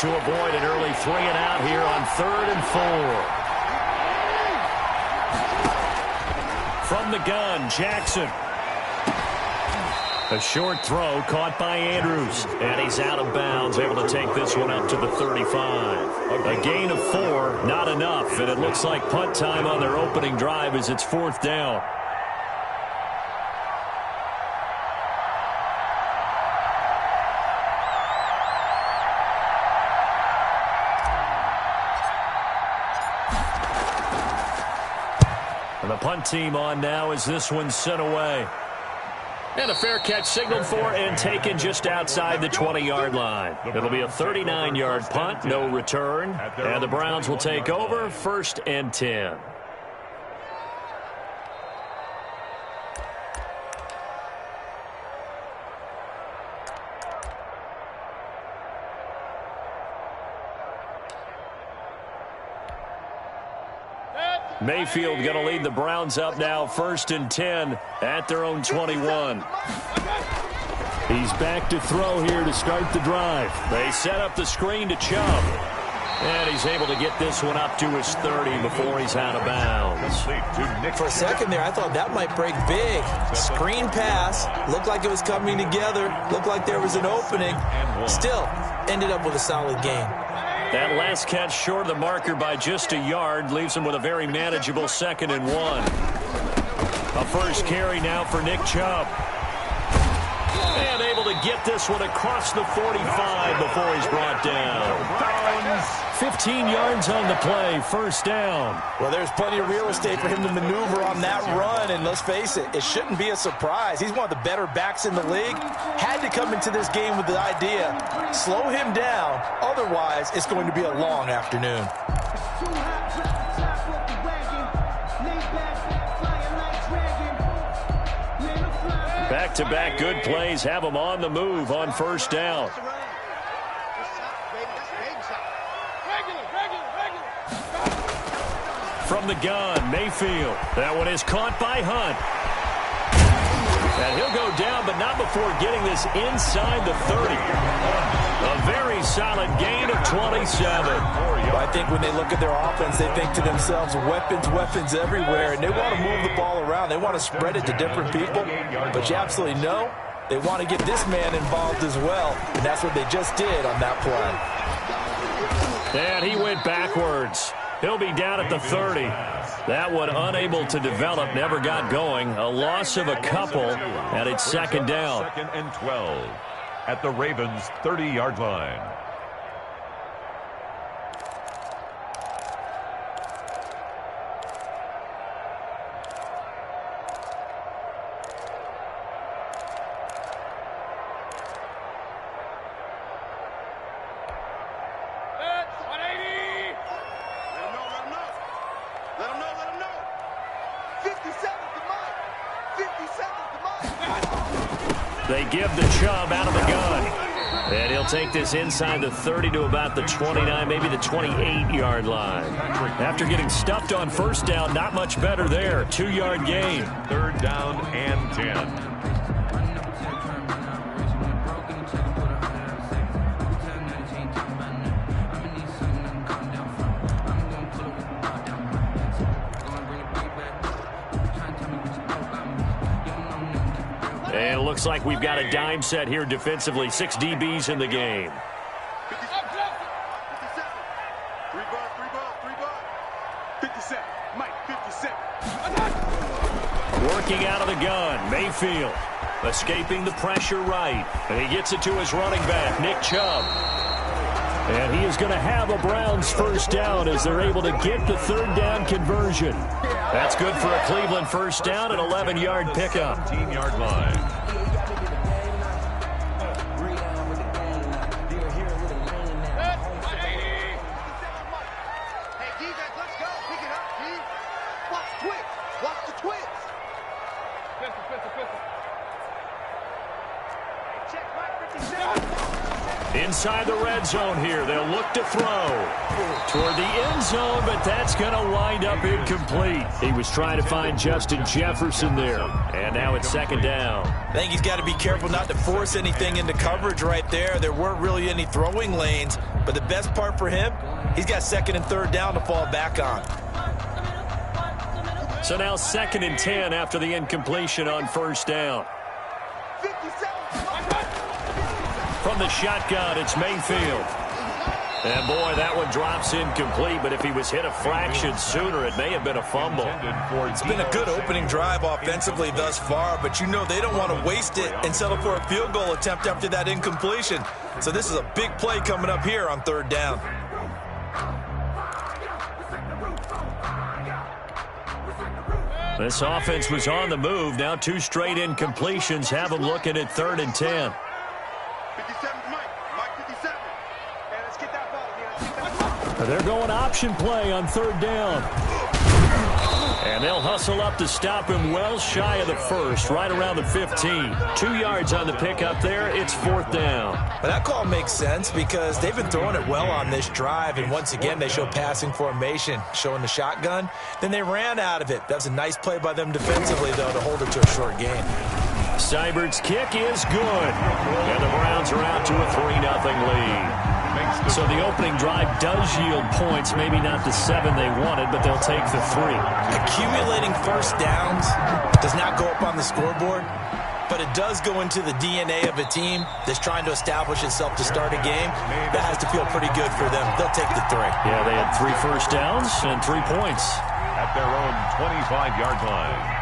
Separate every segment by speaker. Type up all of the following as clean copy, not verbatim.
Speaker 1: to avoid an early 3 and out here on 3rd and 4. From the gun, Jackson. A short throw caught by Andrews, and he's out of bounds, able to take this one up to the 35. A gain of 4, not enough, and it looks like punt time on their opening drive as it's 4th down. And the punt team on now as this one's sent away. And a fair catch signaled for and taken just outside the 20-yard line. It'll be a 39-yard punt, no return. And the Browns will take over, 1st and 10. Mayfield going to lead the Browns up now, 1st and 10 at their own 21. He's back to throw here to start the drive. They set up the screen to Chubb. And he's able to get this one up to his 30 before he's out of bounds.
Speaker 2: For a second there, I thought that might break big. Screen pass. Looked like it was coming together. Looked like there was an opening. Still, ended up with a solid gain.
Speaker 1: That last catch short of the marker by just a yard leaves him with a very manageable 2nd and 1. A first carry now for Nick Chubb. And able to get this one across the 45 before he's brought down. 15 yards on the play, 1st down.
Speaker 2: Well, there's plenty of real estate for him to maneuver on that run, and let's face it, it shouldn't be a surprise. He's one of the better backs in the league. Had to come into this game with the idea, slow him down, otherwise it's going to be a long afternoon.
Speaker 1: Back-to-back good plays have him on the move on 1st down. From the gun, Mayfield. That one is caught by Hunt. And he'll go down, but not before getting this inside the 30. A very solid gain of 27.
Speaker 2: Well, I think when they look at their offense, they think to themselves, weapons everywhere, and they want to move the ball around. They want to spread it to different people, but you absolutely know they want to get this man involved as well, and that's what they just did on that play.
Speaker 1: And he went backwards. He'll be down at the 30. That one unable to develop, never got going. A loss of a couple, and it's 2nd down.
Speaker 3: 2nd and 12 at the Ravens' 30-yard line.
Speaker 1: They give the Chubb out of the gun. And he'll take this inside the 30 to about the 29, maybe the 28-yard line. After getting stuffed on 1st down, not much better there. 2-yard gain.
Speaker 3: 3rd down and 10.
Speaker 1: And it looks like we've got a dime set here defensively. 6 DBs in the game.
Speaker 4: 57. Mike, 57.
Speaker 1: Working out of the gun, Mayfield. Escaping the pressure right. And he gets it to his running back, Nick Chubb. And he is going to have a Browns 1st down as they're able to get the 3rd down conversion. That's good for a Cleveland 1st down, an 11-yard pickup.
Speaker 3: 17-yard line.
Speaker 1: inside the red zone here. They'll look to throw toward the end zone, but that's going to wind up incomplete. He was trying to find Justin Jefferson there, and now it's second down.
Speaker 2: I think he's got to be careful not to force anything into coverage right there. There weren't really any throwing lanes, but the best part for him, he's got second and third down to fall back on.
Speaker 1: So now 2nd and 10 after the incompletion on first down. From the shotgun, it's Mayfield. And, boy, that one drops incomplete, but if he was hit a fraction sooner, it may have been a fumble.
Speaker 2: It's been a good opening drive offensively thus far, but you know they don't want to waste it and settle for a field goal attempt after that incompletion. So this is a big play coming up here on third down.
Speaker 1: This offense was on the move. Now 2 straight incompletions have them looking at 3rd and 10.
Speaker 4: 57, Mike 57. Hey, let's get that ball.
Speaker 1: They're going option play on 3rd down. And they'll hustle up to stop him well shy of the first, right around the 15. 2 yards on the pickup there. It's 4th down.
Speaker 2: But that call makes sense because they've been throwing it well on this drive, and once again they show passing formation, showing the shotgun. Then they ran out of it. That was a nice play by them defensively, though, to hold it to a short game.
Speaker 1: Seibert's kick is good. And the Browns are out to a 3-0 lead. So the opening drive does yield points, maybe not the 7 they wanted, but they'll take the 3.
Speaker 2: Accumulating first downs does not go up on the scoreboard, but it does go into the DNA of a team that's trying to establish itself to start a game. That has to feel pretty good for them. They'll take the 3.
Speaker 1: Yeah, they had 3 first downs and 3 points.
Speaker 3: At their own 25-yard line.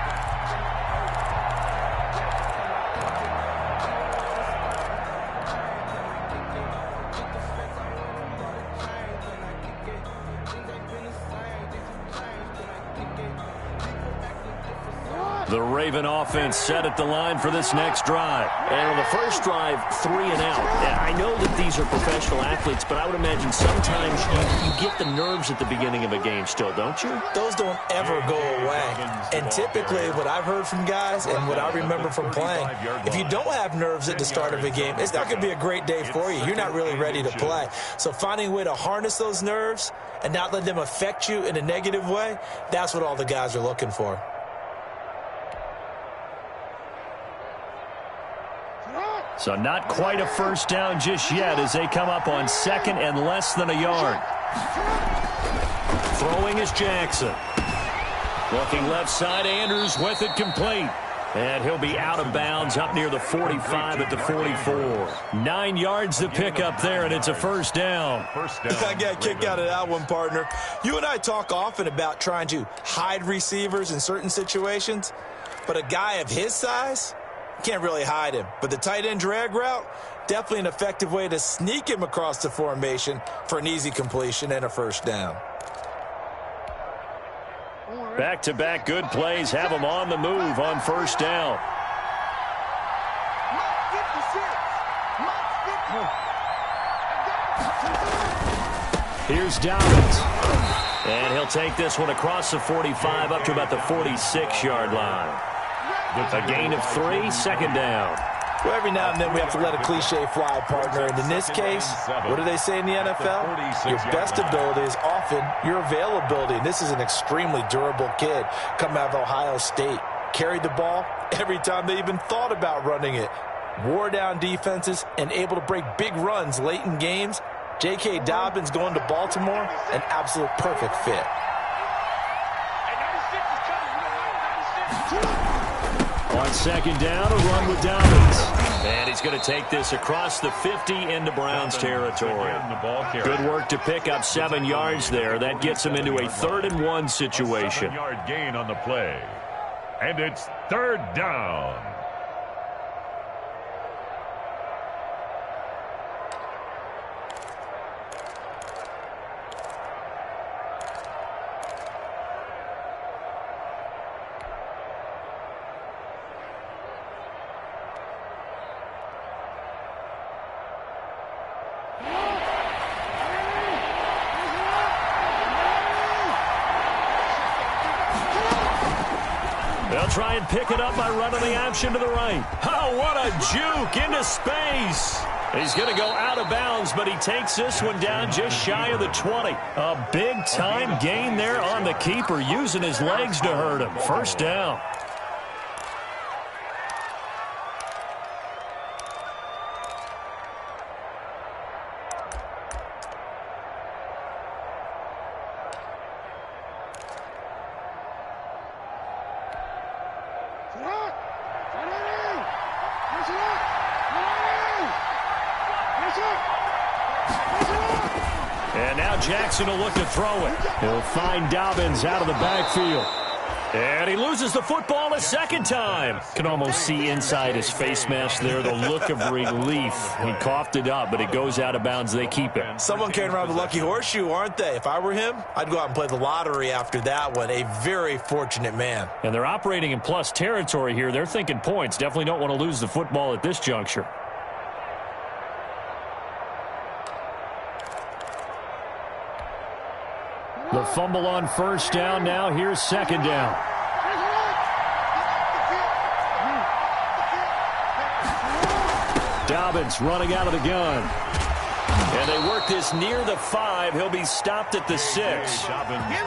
Speaker 1: The Raven offense set at the line for this next drive.
Speaker 5: And on the first drive, 3 and out. I know that these are professional athletes, but I would imagine sometimes you get the nerves at the beginning of a game still, don't you?
Speaker 2: Those don't ever go away. And typically what I've heard from guys and what I remember from playing, if you don't have nerves at the start of a game, it's not going to be a great day for you. You're not really ready to play. So finding a way to harness those nerves and not let them affect you in a negative way, that's what all the guys are looking for.
Speaker 1: So not quite a first down just yet as they come up on 2nd and less than a yard. Throwing is Jackson. Looking left side, Andrews with it complete. And he'll be out of bounds up near the 45 at the 44. 9 yards to pick up there, and it's a first down.
Speaker 2: I got a kick out of that one, partner. You and I talk often about trying to hide receivers in certain situations, but a guy of his size, can't really hide him. But the tight end drag route, definitely an effective way to sneak him across the formation for an easy completion and a first down.
Speaker 1: Back-to-back good plays have them on the move on first down. Here's Dobbins. And he'll take this one across the 45 up to about the 46-yard line. A gain of 3, 2nd down.
Speaker 2: Well, every now and then we have to let a cliche fly, partner. And in this case, what do they say in the NFL? Your best ability is often your availability. And this is an extremely durable kid coming out of Ohio State. Carried the ball every time they even thought about running it. Wore down defenses and able to break big runs late in games. J.K. Dobbins going to Baltimore, an absolute perfect fit.
Speaker 1: On 2nd down, a run with Dobbins. And he's going to take this across the 50 into Browns territory. Good work to pick up 7 yards there. That gets him into a 3rd and 1 situation.
Speaker 3: 7-yard gain on the play. And it's 3rd down.
Speaker 1: They'll try and pick it up by running the option to the right. Oh, what a juke into space. He's going to go out of bounds, but he takes this one down just shy of the 20. A big-time gain there on the keeper, using his legs to hurt him. First down. And now Jackson will look to throw it. He'll find Dobbins out of the backfield. And he loses the football a second time. Can almost see inside his face mask there the look of relief. He coughed it up, but it goes out of bounds. They keep it.
Speaker 2: Someone carrying around the lucky horseshoe, aren't they? If I were him, I'd go out and play the lottery after that one. A very fortunate man.
Speaker 1: And they're operating in plus territory here. They're thinking points. Definitely don't want to lose the football at this juncture. The fumble on first down. Now here's second down. Dobbins running out of the gun. And they work this near the 5. He'll be stopped at the 6.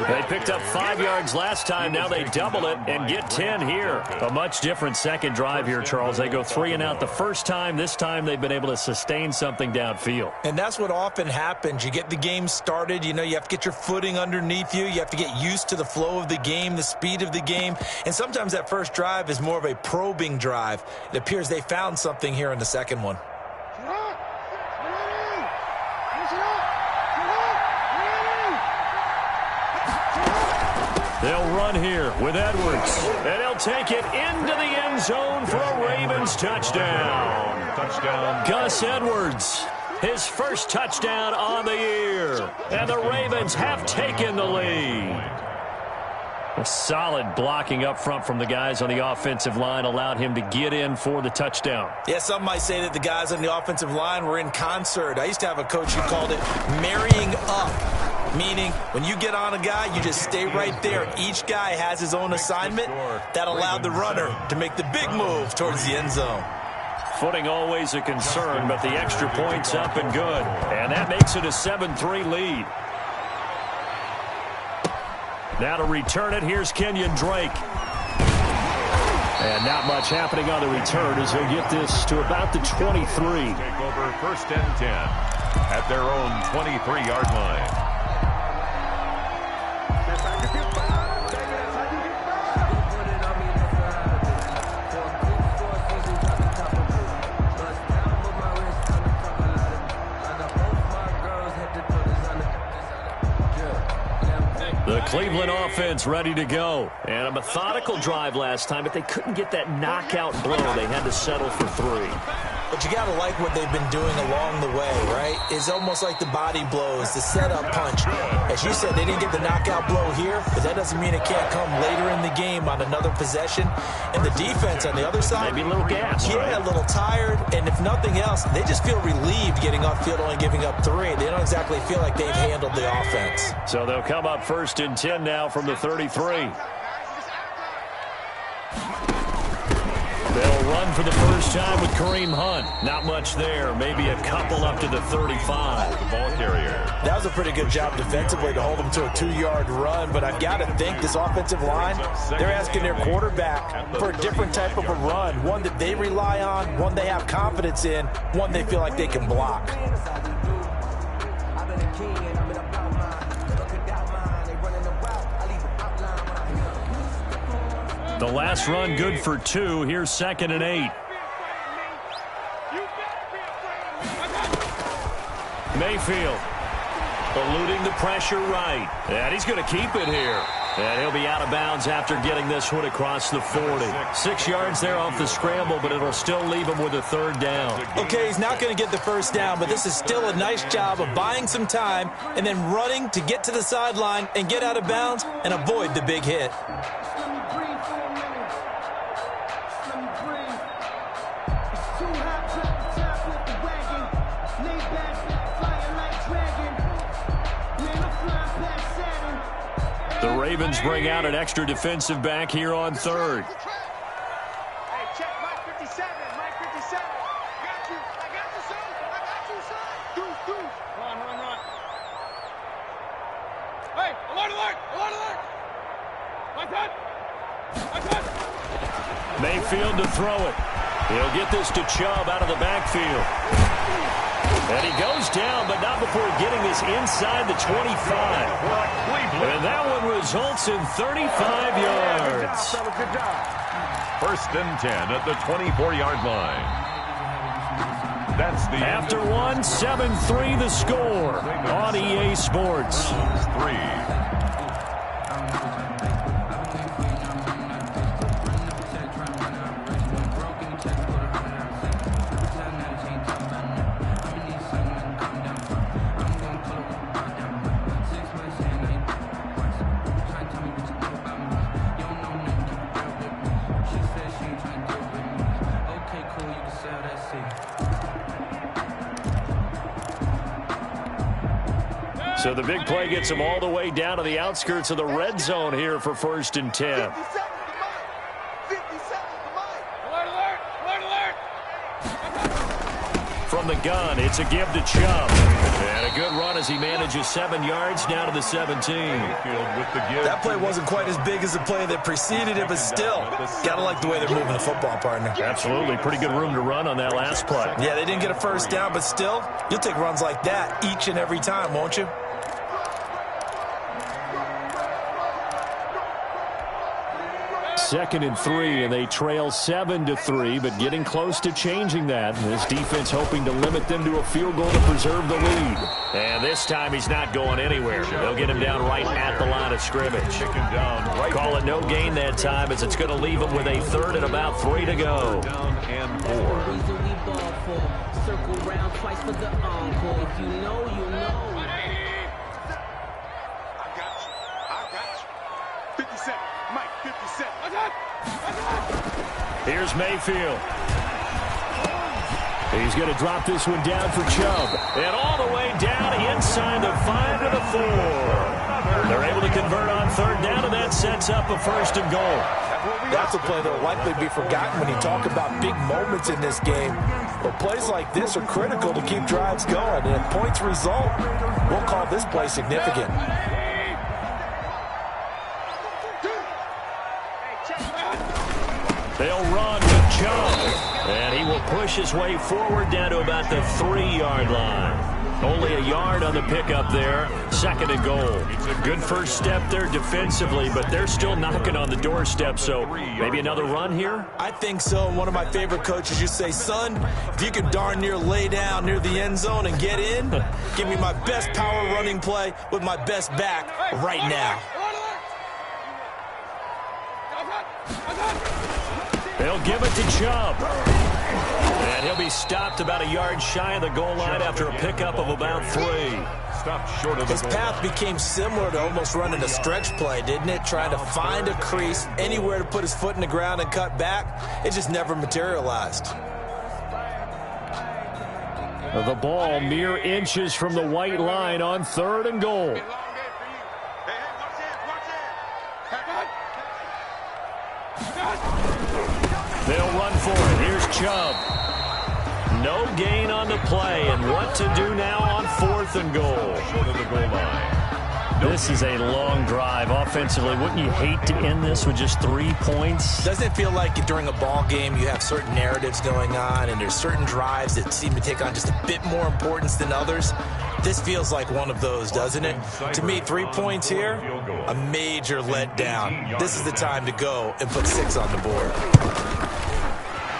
Speaker 1: They picked up 5 yards last time. Now they double it and get 10 here. A much different second drive here, Charles. They go 3 and out the first time. This time they've been able to sustain something downfield.
Speaker 2: And that's what often happens. You get the game started. You know, you have to get your footing underneath you. You have to get used to the flow of the game, the speed of the game. And sometimes that first drive is more of a probing drive. It appears they found something here in the second one.
Speaker 1: They'll run here with Edwards. And he'll take it into the end zone for a Ravens touchdown.
Speaker 3: Touchdown.
Speaker 1: Gus Edwards, his first touchdown on the year. And the Ravens have taken the lead. A solid blocking up front from the guys on the offensive line allowed him to get in for the touchdown.
Speaker 2: Yeah, some might say that the guys on the offensive line were in concert. I used to have a coach who called it marrying up, meaning when you get on a guy, you just stay right there. Each guy has his own assignment. That allowed the runner to make the big move towards the end zone.
Speaker 1: Footing always a concern, but the extra point's up and good. And that makes it a 7-3 lead. Now to return it, here's Kenyon Drake. And not much happening on the return as he'll get this to about the 23.
Speaker 3: Take over first and 10 at their own 23-yard line.
Speaker 1: The Cleveland offense ready to go. And a methodical drive last time, but they couldn't get that knockout blow. They had to settle for 3.
Speaker 2: But you got to like what they've been doing along the way, right? It's almost like the body blows, the setup punch. As you said, they didn't get the knockout blow here, but that doesn't mean it can't come later in the game on another possession. And the defense on the other side,
Speaker 1: maybe a little gas.
Speaker 2: Yeah,
Speaker 1: right?
Speaker 2: A little tired. And if nothing else, they just feel relieved getting upfield, only giving up 3. They don't exactly feel like they've handled the offense.
Speaker 1: So they'll come up first and 10 now from the 33. They'll run for the first time with Kareem Hunt. Not much there. Maybe a couple up to the 35.
Speaker 3: The ball carrier.
Speaker 2: That was a pretty good job defensively to hold them to a 2-yard run, but I've got to think this offensive line, they're asking their quarterback for a different type of a run, one that they rely on, one they have confidence in, one they feel like they can block.
Speaker 1: The last run good for 2. Here's second and 8. Mayfield eluding the pressure right. And he's going to keep it here. And he'll be out of bounds after getting this one across the 40. 6 yards there off the scramble, but it'll still leave him with a 3rd down.
Speaker 2: Okay, he's not going to get the first down, but this is still a nice job of buying some time and then running to get to the sideline and get out of bounds and avoid the big hit.
Speaker 1: The Ravens bring out an extra defensive back here on 3rd.
Speaker 4: Hey, check Mike 57. Mike 57. I got you. I got you, son. Hey, alert, alert, alert, alert. My turn. My turn.
Speaker 1: Mayfield to throw it. He'll get this to Chubb out of the backfield. And he goes down, but not before getting this inside the 25. And that one results in 35 yards.
Speaker 4: Good job.
Speaker 3: First and 10 at the 24-yard line. That's the
Speaker 1: After one, 7-3 the score on EA Sports.
Speaker 3: 3.
Speaker 1: So the big play gets him all the way down to the outskirts of the red zone here for first and 10.
Speaker 4: 50 seconds to mine. Alert, alert, alert, alert.
Speaker 1: From the gun, it's a give to Chubb. And a good run as he manages 7 yards down to the 17.
Speaker 2: That play wasn't quite as big as the play that preceded it, but still, got to like the way they're moving the football, partner.
Speaker 1: Absolutely. Pretty good room to run on that last play.
Speaker 2: Yeah, they didn't get a first down, but still, you'll take runs like that each and every time, won't you?
Speaker 1: Second and 3, and they trail 7-3, but getting close to changing that. And this defense hoping to limit them to a field goal to preserve the lead. And this time he's not going anywhere. They'll get him down right at the line of scrimmage. Call it no gain that time, as it's going to leave him with a third and about 3 to go.
Speaker 3: Down and 4.
Speaker 6: Circle round twice for the encore. If you know, you know.
Speaker 4: I got you. 50 seconds. Mike, 50 seconds.
Speaker 1: Here's Mayfield. He's going to drop this one down for Chubb. And all the way down inside the 5 to the 4. They're able to convert on third down, and that sets up a first and goal.
Speaker 2: That's a play that will likely be forgotten when you talk about big moments in this game. But plays like this are critical to keep drives going. And if points result, we'll call this play significant.
Speaker 1: They'll run with Chubb, and he will push his way forward down to about the 3-yard line. Only a yard on the pickup there. Second and goal. Good first step there defensively, but they're still knocking on the doorstep, so maybe another run here?
Speaker 2: I think so. One of my favorite coaches used to say, son, if you can darn near lay down near the end zone and get in, give me my best power running play with my best back right now.
Speaker 1: They'll give it to Chubb. And he'll be stopped about a yard shy of the goal line after a pickup of about 3.
Speaker 3: Stopped short of the
Speaker 2: His path became similar to almost running a stretch play, didn't it? Trying to find a crease, anywhere to put his foot in the ground and cut back. It just never materialized.
Speaker 1: The ball mere inches from the white line on third and goal. They'll run for it. Here's Chubb. No gain on the play, and what to do now on fourth and goal.
Speaker 3: short of the goal line.
Speaker 1: This is a long drive offensively. Wouldn't you hate to end this with just 3 points?
Speaker 2: Doesn't it feel like during a ball game you have certain narratives going on and there's certain drives that seem to take on just a bit more importance than others? This feels like one of those, doesn't it? To me, 3 points here, a major letdown. This is the time to go and put 6 on the board.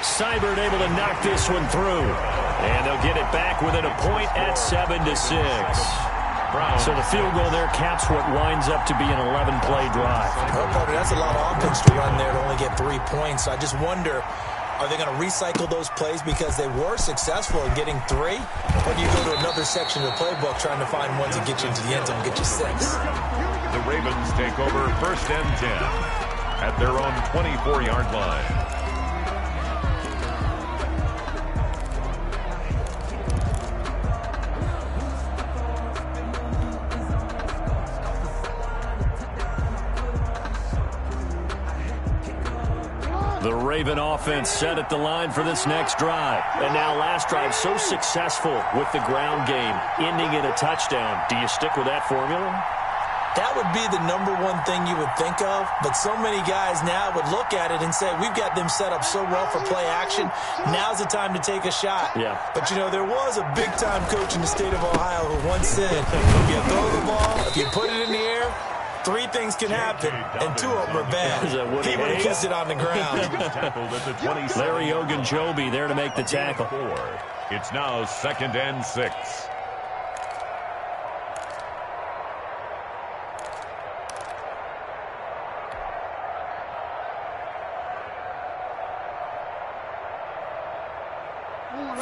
Speaker 1: Seibert able to knock this one through. And they'll get it back within a point at 7-6. So the field goal there caps what winds up to be an 11-play drive.
Speaker 2: Well, partner, that's a lot of offense to run there to only get 3 points. I just wonder, are they going to recycle those plays because they were successful in getting 3? Or do you go to another section of the playbook trying to find ones that get you into the end zone and get you 6?
Speaker 3: The Ravens take over first and 10 at their own 24-yard line.
Speaker 1: The Raven offense set at the line for this next drive. And now last drive so successful with the ground game, ending in a touchdown. Do you stick with that formula?
Speaker 2: That would be the #1 thing you would think of, but so many guys now would look at it and say, we've got them set up so well for play action, now's the time to take a shot.
Speaker 5: Yeah.
Speaker 2: But, you know, there was a big-time coach in the state of Ohio who once said, if you throw the ball, if you put it in the air, 3 things can happen, and 2 of them are bad. He would have kissed it on the ground.
Speaker 1: Larry Ogunjobi there to make the tackle.
Speaker 3: It's now 2nd and 6.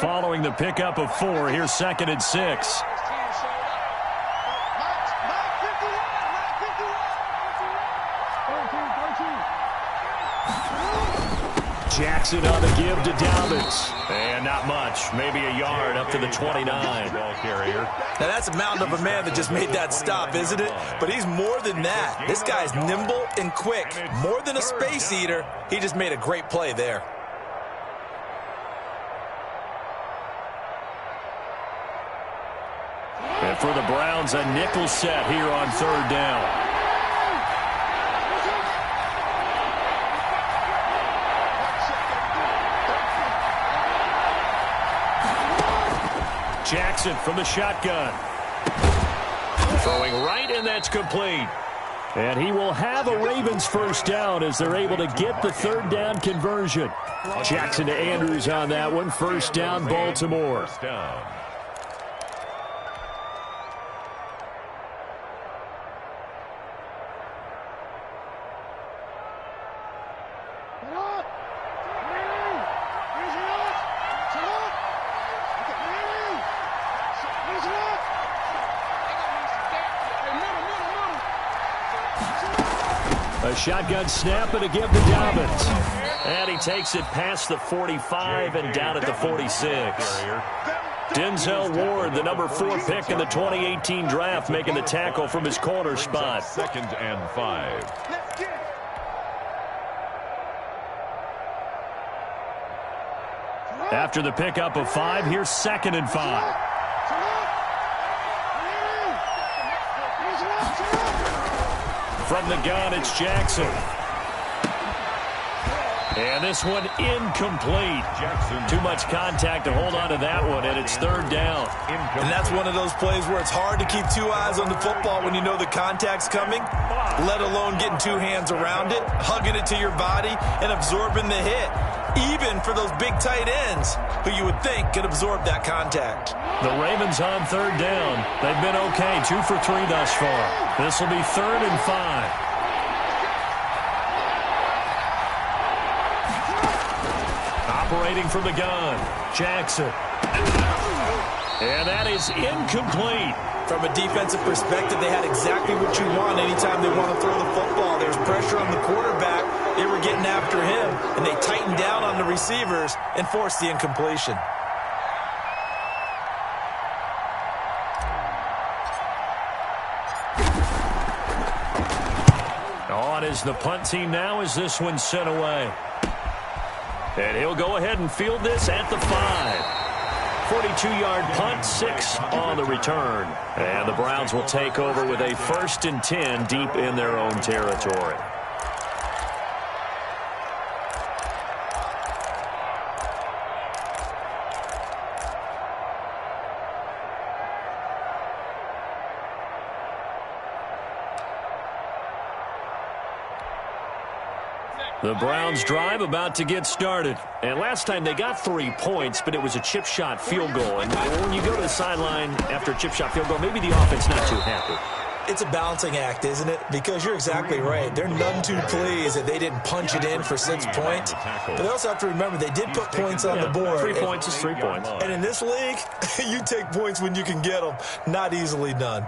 Speaker 1: Following the pickup of 4, here's 2nd and 6. Jackson on the give to Dobbins. And not much. Maybe a yard up to the 29.
Speaker 3: Ball carrier.
Speaker 2: Now, that's a mountain of a man that just made that stop, isn't it? But he's more than that. This guy's nimble and quick. More than a space eater, he just made a great play there.
Speaker 1: And for the Browns, a nickel set here on 3rd down. Jackson from the shotgun. Throwing right, and that's complete. And he will have a Ravens 1st down as they're able to get the 3rd down conversion. Jackson to Andrews on that one. 1st down, Baltimore.
Speaker 3: 1st down.
Speaker 1: A shotgun snap and a give to Dobbins. And he takes it past the 45 and down at the 46. Denzel Ward, the #4 pick in the 2018 draft, making the tackle from his corner spot.
Speaker 3: 2nd and 5.
Speaker 1: After the pickup of 5, here's 2nd and 5. From the gun, it's Jackson. And this one incomplete.
Speaker 3: Jackson.
Speaker 1: Too much contact to hold on to that one, and it's 3rd down.
Speaker 2: And that's one of those plays where it's hard to keep 2 eyes on the football when you know the contact's coming, let alone getting 2 hands around it, hugging it to your body, and absorbing the hit. Even for those big tight ends who you would think could absorb that contact.
Speaker 1: The Ravens on 3rd down. They've been okay, 2 for 3 thus far. This will be 3rd and 5. Operating from the gun, Jackson. And that is incomplete.
Speaker 2: From a defensive perspective, they had exactly what you want anytime they want to throw the football. There's pressure on the quarterback. They were getting after him, and they tightened down on the receivers and forced the incompletion.
Speaker 1: On is the punt team now as this one's sent away. And he'll go ahead and field this at the 5. 42-yard punt, 6 on the return. And the Browns will take over with a 1st and 10 deep in their own territory. The Browns drive about to get started. And last time they got 3 points, but it was a chip shot field goal. And when you go to the sideline after a chip shot field goal, maybe the offense not too happy.
Speaker 2: It's a balancing act, isn't it? Because you're exactly right. They're none too pleased that they didn't punch it in for 6 points. But they also have to remember they did put points on the board.
Speaker 1: 3 points is 3 points.
Speaker 2: And in this league, you take points when you can get them. Not easily done.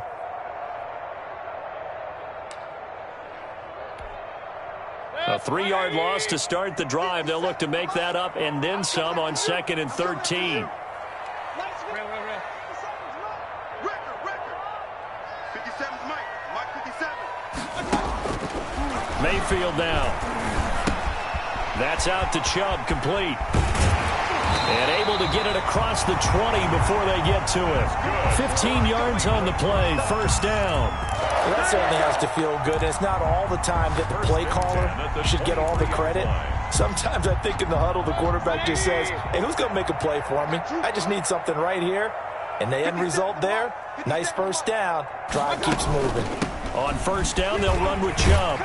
Speaker 1: A 3-yard loss to start the drive. They'll look to make that up and then some on 2nd and 13. Mayfield now. That's out to Chubb, complete. And able to get it across the 20 before they get to it. 15 yards on the play, 1st down.
Speaker 2: Well, that certainly has to feel good. And it's not all the time that the play caller should get all the credit. Sometimes I think in the huddle, the quarterback just says, hey, who's going to make a play for me? I just need something right here. And the end result there, nice first down. Drive keeps moving.
Speaker 1: On first down, they'll run with Chubb.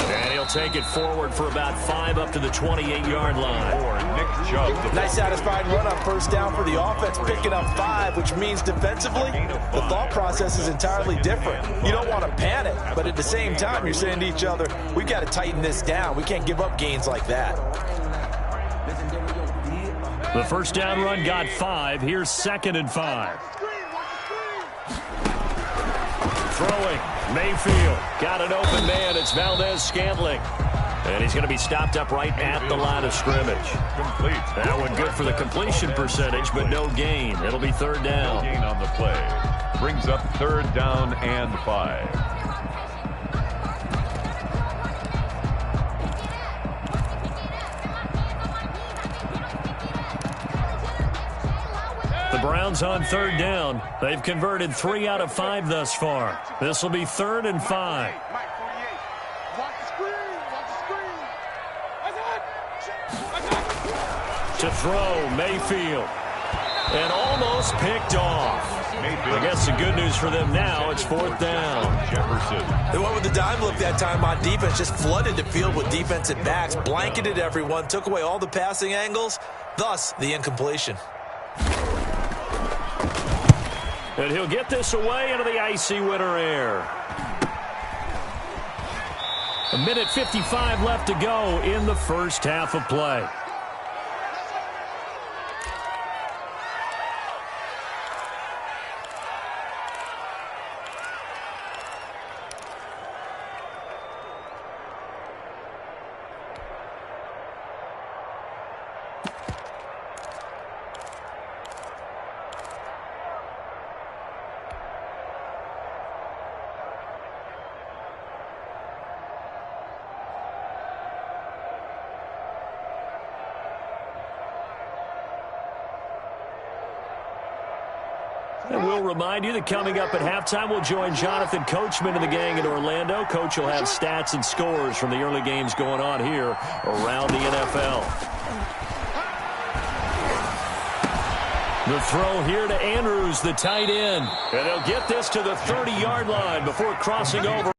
Speaker 1: And he'll take it forward for about 5 up to the 28-yard line.
Speaker 3: Or Nick Chubb.
Speaker 2: Nice satisfying run on first down for the offense, picking up 5, which means defensively, the thought process is entirely different. You don't want to panic, but at the same time, you're saying to each other, we got to tighten this down. We can't give up gains like that.
Speaker 1: The first down run got 5. Here's 2nd and 5. Throwing. Mayfield got an open man. It's Valdez-Scantling. And he's going to be stopped up right at the line of scrimmage.
Speaker 3: Complete.
Speaker 1: That one good for the completion percentage, but no gain. It'll be 3rd down.
Speaker 3: No gain on the play. Brings up 3rd down and 5.
Speaker 1: The Browns on 3rd down. They've converted 3 out of 5 thus far. This will be 3rd and 5. To throw, Mayfield. And almost picked off. I guess the good news for them now, it's 4th down.
Speaker 3: Jefferson.
Speaker 2: They went with the dime look that time on defense, just flooded the field with defensive backs, blanketed everyone, took away all the passing angles, thus the incompletion.
Speaker 1: And he'll get this away into the icy winter air. 1:55 left to go in the first half of play. And we'll remind you that coming up at halftime, we'll join Jonathan Coachman and the gang in Orlando. Coach will have stats and scores from the early games going on here around the NFL. The throw here to Andrews, the tight end. And they'll get this to the 30-yard line before crossing over.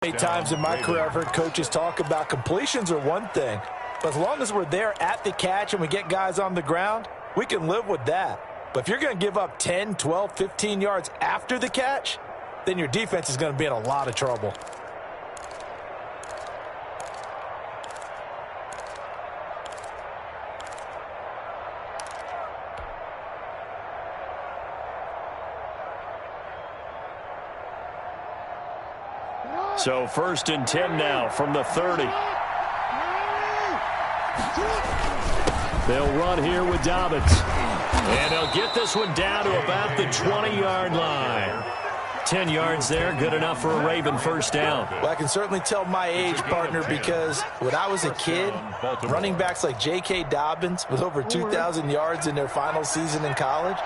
Speaker 2: Many times in my career, I've heard coaches talk about completions are one thing. But as long as we're there at the catch and we get guys on the ground, we can live with that. But if you're going to give up 10, 12, 15 yards after the catch, then your defense is going to be in a lot of trouble.
Speaker 1: So 1st and 10 now from the 30. They'll run here with Dobbins. And they'll get this one down to about the 20-yard line. 10 yards there, good enough for a Raven first down.
Speaker 2: Well, I can certainly tell my age, partner, because when I was a kid, running backs like J.K. Dobbins with over 2,000 yards in their final season in college,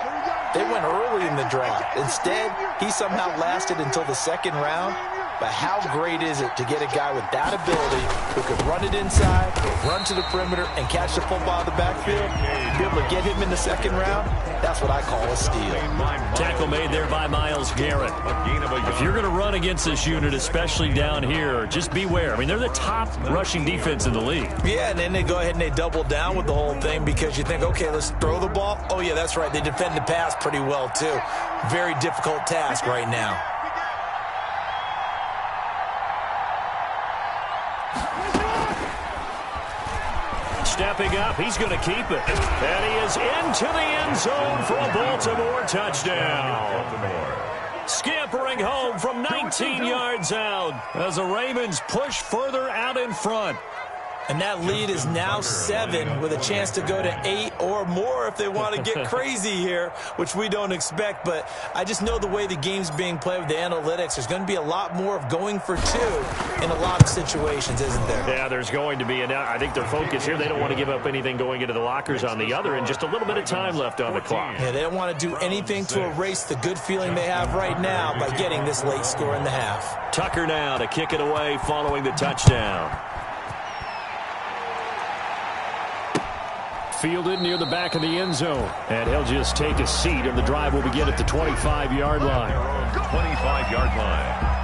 Speaker 2: they went early in the draft. Instead, he somehow lasted until the 2nd round. But how great is it to get a guy with that ability who can run it inside, run to the perimeter, and catch the football out of the backfield? Be able to get him in the 2nd round, that's what I call a steal.
Speaker 1: Tackle made there by Myles Garrett. If you're going to run against this unit, especially down here, just beware. I mean, they're the top rushing defense in the league.
Speaker 2: Yeah, and then they go ahead and they double down with the whole thing because you think, okay, let's throw the ball. Oh, yeah, that's right. They defend the pass pretty well, too. Very difficult task right now.
Speaker 1: Stepping up, he's going to keep it. And he is into the end zone for a Baltimore touchdown. Scampering home from 19 yards out as the Ravens push further out in front.
Speaker 2: And that lead is now 7 with a chance to go to 8 or more if they want to get crazy here, which we don't expect. But I just know the way the game's being played with the analytics, there's going to be a lot more of going for 2 in a lot of situations, isn't there?
Speaker 5: Yeah, there's going to be. And I think their focus here, they don't want to give up anything going into the lockers on the other, and just a little bit of time left on the clock.
Speaker 2: Yeah, they don't want to do anything to erase the good feeling they have right now by getting this late score in the half.
Speaker 5: Tucker now to kick it away following the touchdown. Fielded near the back of the end zone. And he'll just take a seat, and the drive will begin at the 25-yard line.
Speaker 3: 25-yard line.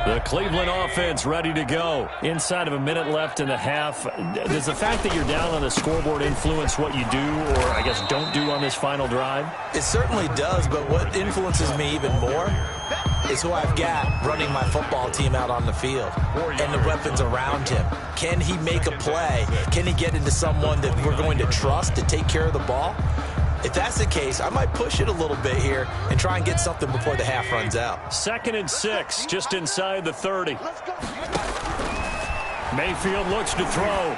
Speaker 5: The Cleveland offense ready to go. Inside of a minute left in the half. Does the fact that you're down on the scoreboard influence what you do, or I guess don't do on this final drive?
Speaker 2: It certainly does, but what influences me even more is who I've got running my football team out on the field and the weapons around him. Can he make a play? Can he get into someone that we're going to trust to take care of the ball? If that's the case, I might push it a little bit here and try and get something before the half runs out.
Speaker 5: 2nd and 6, just inside the 30. Mayfield looks to throw.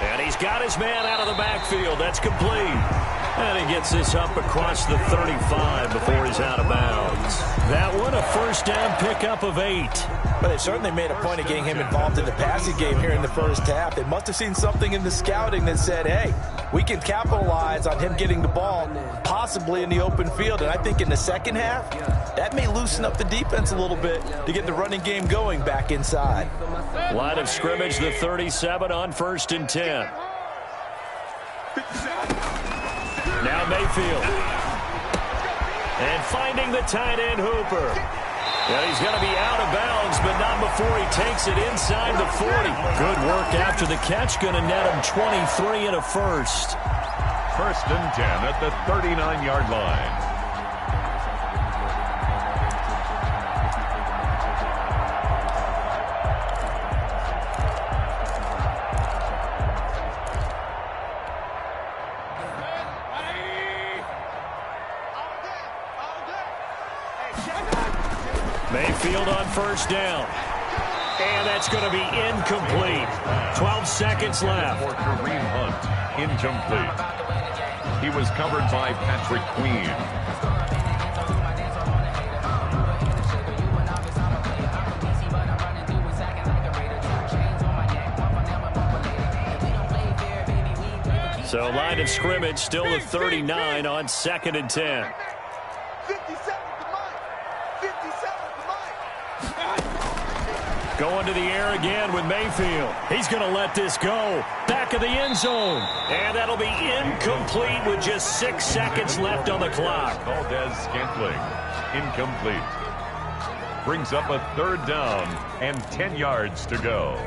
Speaker 5: And he's got his man out of the backfield. That's complete. And he gets this up across the 35 before he's out of bounds. That one, a first down pickup of 8.
Speaker 2: But they certainly made a point of getting him involved in the passing game here in the first half. They must have seen something in the scouting that said, hey, we can capitalize on him getting the ball possibly in the open field. And I think in the second half, that may loosen up the defense a little bit to get the running game going back inside.
Speaker 5: Line of scrimmage, the 37 on 1st and 10. Now Mayfield. And finding the tight end Hooper. And he's going to be out of bounds, but not before he takes it inside the 40. Good work after the catch. Going to net him 23 and a first.
Speaker 3: 1st and 10 at the 39-yard line.
Speaker 5: Mayfield on 1st down. And that's going to be incomplete. 12 seconds left.
Speaker 3: For Kareem Hunt, incomplete. He was covered by Patrick Queen.
Speaker 5: So line of scrimmage still the 39 on 2nd and 10.
Speaker 4: 57 to Mike. 57 to Mike.
Speaker 5: Going to the air again with Mayfield. He's going to let this go. Back of the end zone. And that'll be incomplete with just 6 seconds left on the clock.
Speaker 3: Valdez Scantling, incomplete. Brings up a 3rd down and 10 yards to go.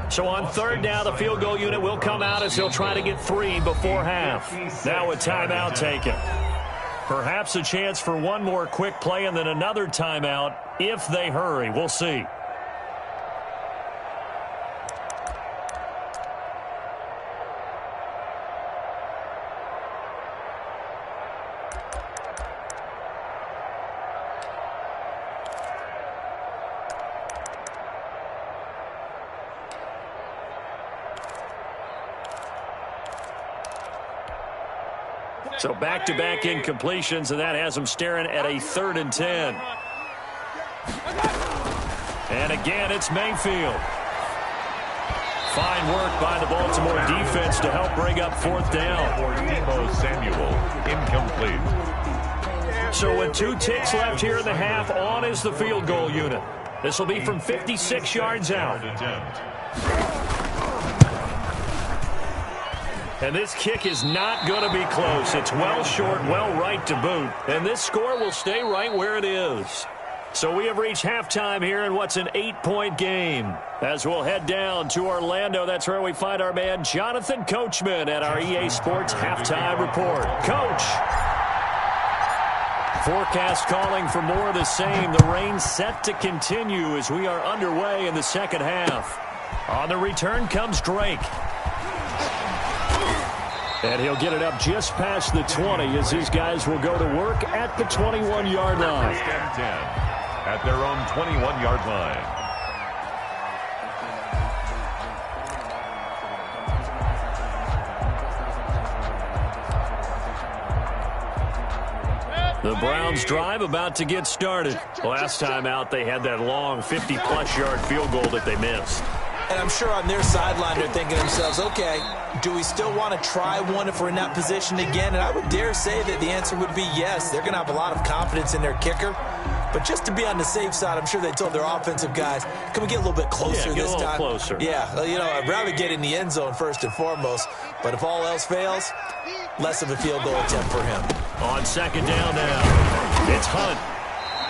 Speaker 5: So on 3rd down, the field goal unit will come out as he'll try to get 3 before half. Now a timeout taken. Perhaps a chance for one more quick play and then another timeout if they hurry. We'll see. So back-to-back incompletions, and that has them staring at a 3rd and 10. And again, it's Mayfield. Fine work by the Baltimore defense to help bring up 4th down.
Speaker 3: For Deebo Samuel, incomplete.
Speaker 5: So with 2 ticks left here in the half, on is the field goal unit. This will be from 56 yards out. And this kick is not going to be close. It's well short, well right to boot. And this score will stay right where it is. So we have reached halftime here in what's an 8-point game. As we'll head down to Orlando, that's where we find our man Jonathan Coachman at our EA Sports Halftime Report. Coach.
Speaker 1: Forecast calling for more of the same. The rain set to continue as we are underway in the second half. On the return comes Drake. And he'll get it up just past the 20 as these guys will go to work at the 21-yard line.
Speaker 3: 10 at their own 21-yard line.
Speaker 1: The Browns drive about to get started. Last time out, they had that long 50-plus yard field goal that they missed.
Speaker 2: And I'm sure on their sideline they're thinking to themselves, okay, do we still want to try one if we're in that position again? And I would dare say that the answer would be yes. They're going to have a lot of confidence in their kicker. But just to be on the safe side, I'm sure they told their offensive guys, can we get a little bit closer this time?
Speaker 1: Closer.
Speaker 2: Yeah, well, I'd rather get in the end zone first and foremost. But if all else fails, less of a field goal attempt for him.
Speaker 1: On second down now, it's Hunt.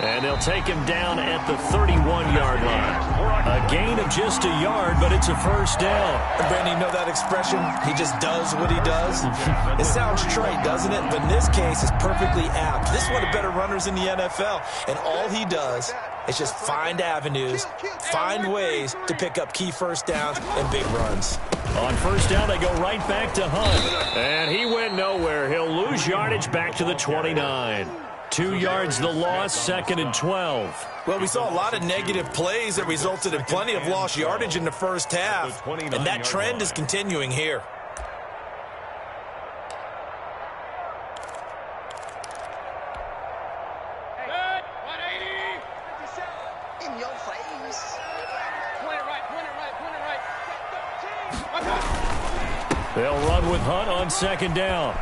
Speaker 1: And they'll take him down at the 31-yard line. A gain of just a yard, but it's a first down.
Speaker 2: And Brandon, you know that expression? He just does what he does? It sounds trite, doesn't it? But in this case, it's perfectly apt. This is one of the better runners in the NFL. And all he does is just find avenues, find ways to pick up key first downs and big runs.
Speaker 1: On first down, they go right back to Hunt. And he went nowhere. He'll lose yardage back to the 29. 2 yards the loss, second and 12.
Speaker 2: Well, we saw a lot of negative plays that resulted in plenty of lost yardage in the first half. And that trend is continuing here.
Speaker 7: In your face.
Speaker 1: They'll run with Hunt on second down.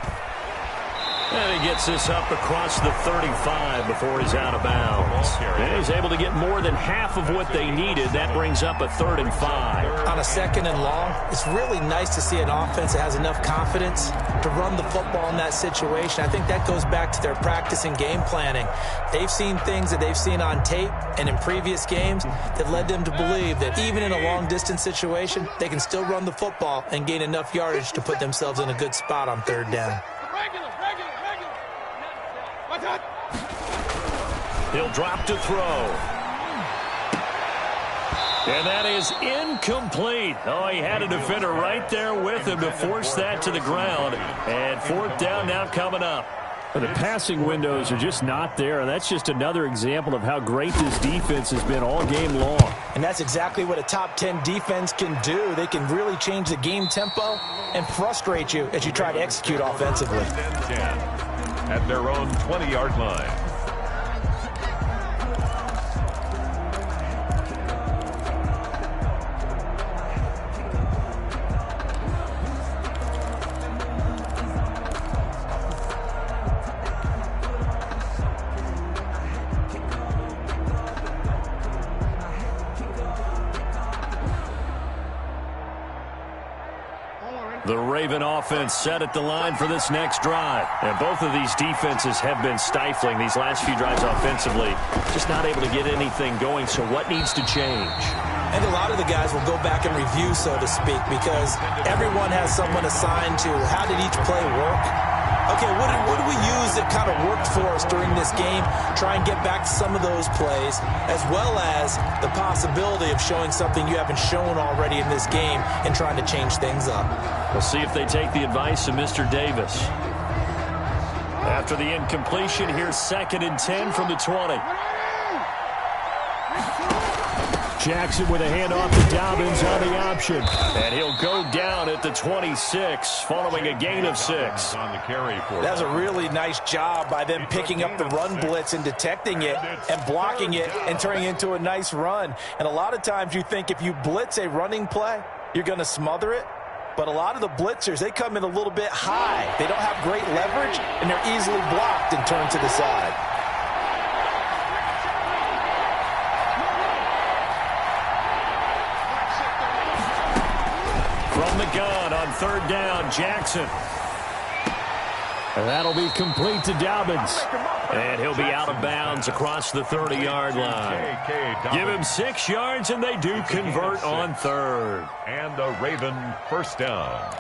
Speaker 1: And he gets this up across the 35 before he's out of bounds. And he's able to get more than half of what they needed. That brings up a 3rd and 5.
Speaker 2: On a second and long, it's really nice to see an offense that has enough confidence to run the football in that situation. I think that goes back to their practice and game planning. They've seen things that they've seen on tape and in previous games that led them to believe that even in a long-distance situation, they can still run the football and gain enough yardage to put themselves in a good spot on 3rd down.
Speaker 1: He'll drop to throw. And that is incomplete. Oh, he had a defender right there with him to force that to the ground. And 4th down now coming up.
Speaker 5: The passing windows are just not there, and that's just another example of how great this defense has been all game long.
Speaker 2: And that's exactly what a top 10 defense can do. They can really change the game tempo and frustrate you as you try to execute offensively.
Speaker 3: 10 at their own 20-yard line.
Speaker 1: The Raven offense set at the line for this next drive. And both of these defenses have been stifling these last few drives offensively. Just not able to get anything going, so what needs to change?
Speaker 2: And a lot of the guys will go back and review, so to speak, because everyone has someone assigned to how did each play work. Okay, what did we use that kind of worked for us during this game? Try and get back to some of those plays, as well as the possibility of showing something you haven't shown already in this game and trying to change things up.
Speaker 1: We'll see if they take the advice of Mr. Davis. After the incompletion, here's 2nd and 10 from the 20.
Speaker 5: Jackson with a handoff to Dobbins on the option.
Speaker 1: And he'll go down at the 26 following a gain of 6.
Speaker 3: On the carry for
Speaker 2: That's a really nice job by them picking up the run blitz and detecting it and blocking it and turning it into a nice run. And a lot of times you think if you blitz a running play, you're going to smother it. But a lot of the blitzers, they come in a little bit high. They don't have great leverage, and they're easily blocked and turned to the side.
Speaker 1: From the gun on 3rd down, Jackson.
Speaker 5: And that'll be complete to Dobbins.
Speaker 1: And he'll be out of bounds across the 30-yard line. Give him 6 yards, and they do convert on 3rd.
Speaker 3: And the Raven first down.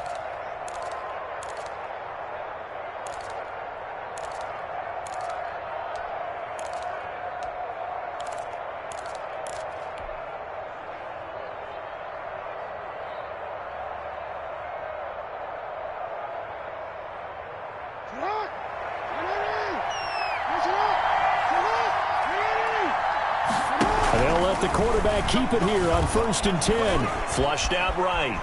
Speaker 5: let the quarterback keep it here on 1st and 10. Flushed out right.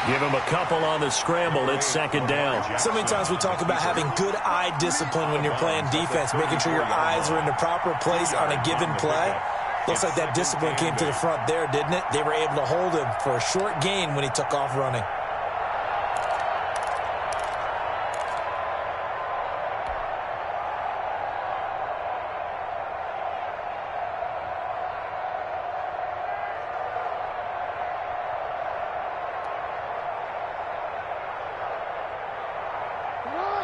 Speaker 5: Give him a couple on the scramble. It's 2nd down.
Speaker 2: So many times we talk about having good eye discipline when you're playing defense, making sure your eyes are in the proper place on a given play. Looks like that discipline came to the front there, didn't it? They were able to hold him for a short gain when he took off running.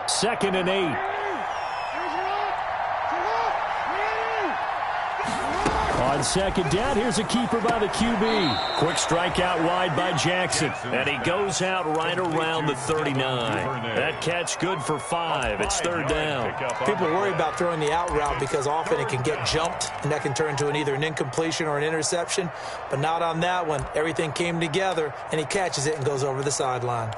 Speaker 5: Second and 8. On 2nd down, here's a keeper by the QB. Quick strike out wide by Jackson. And he goes out right around the 39. That catch good for 5. It's 3rd down.
Speaker 2: People worry about throwing the out route because often it can get jumped, and that can turn into either an incompletion or an interception. But not on that one. Everything came together, and he catches it and goes over the sideline.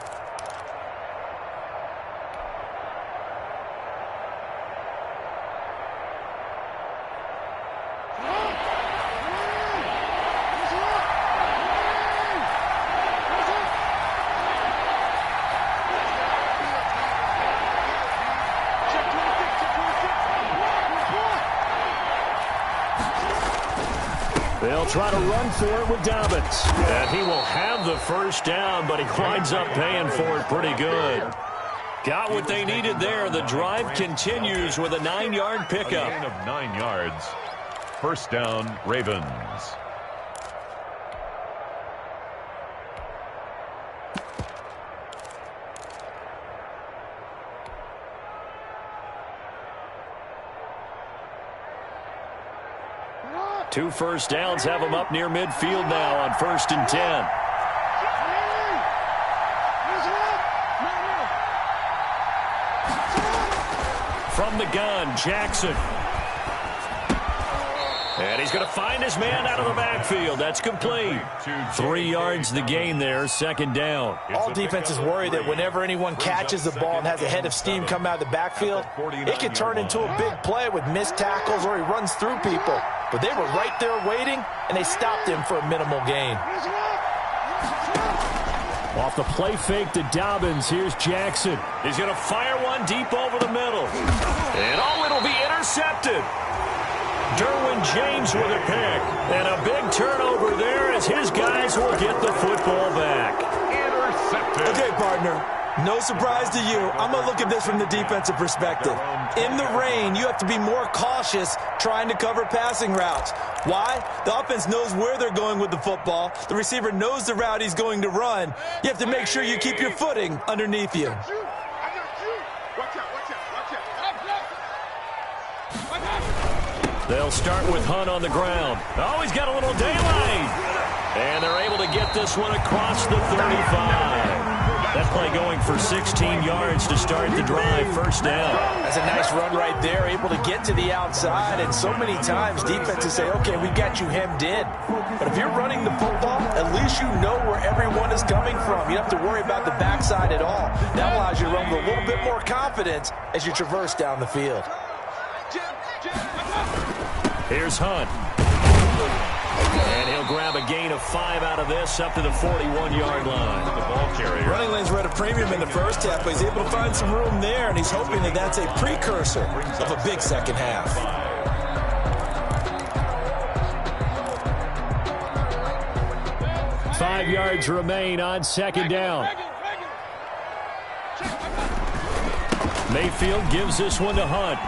Speaker 5: They'll try to run for it with Dobbins. And he will have the 1st down, but he winds up paying for it pretty good. Got what they needed there. The drive continues with a 9-yard pickup.
Speaker 3: A gain of 9 yards. 1st down, Ravens.
Speaker 5: Two 1st downs have them up near midfield now on 1st and 10. From the gun, Jackson. And he's going to find his man out of the backfield. That's complete. 3 yards the gain there, 2nd down.
Speaker 2: All defenses worry that whenever anyone catches the ball and has a head of steam come out of the backfield, it can turn into a big play with missed tackles or he runs through people. But they were right there waiting, and they stopped him for a minimal gain.
Speaker 5: Off the play fake to Dobbins, here's Jackson. He's going to fire one deep over the middle. And it'll be intercepted. Derwin James with a pick. And a big turnover there as his guys will get the football back.
Speaker 3: Intercepted.
Speaker 2: Okay, partner. No surprise to you. I'm going to look at this from the defensive perspective. In the rain, you have to be more cautious trying to cover passing routes. Why? The offense knows where they're going with the football. The receiver knows the route he's going to run. You have to make sure you keep your footing underneath you.
Speaker 5: They'll start with Hunt on the ground. Oh, he's got a little daylight. And they're able to get this one across the 35. That play going for 16 yards to start the drive. 1st down.
Speaker 2: That's a nice run right there, able to get to the outside. And so many times defenses say, okay, we got you hemmed in. But if you're running the football, at least you know where everyone is coming from. You don't have to worry about the backside at all. That allows you to run with a little bit more confidence as you traverse down the field.
Speaker 5: Here's Hunt. And he'll grab a gain of 5 out of this up to the 41-yard line.
Speaker 3: The ball carrier.
Speaker 2: Running lanes were at a premium in the first half, but he's able to find some room there, and he's hoping that that's a precursor of a big second half.
Speaker 5: Five yards remain on 2nd down. Mayfield gives this one to Hunt.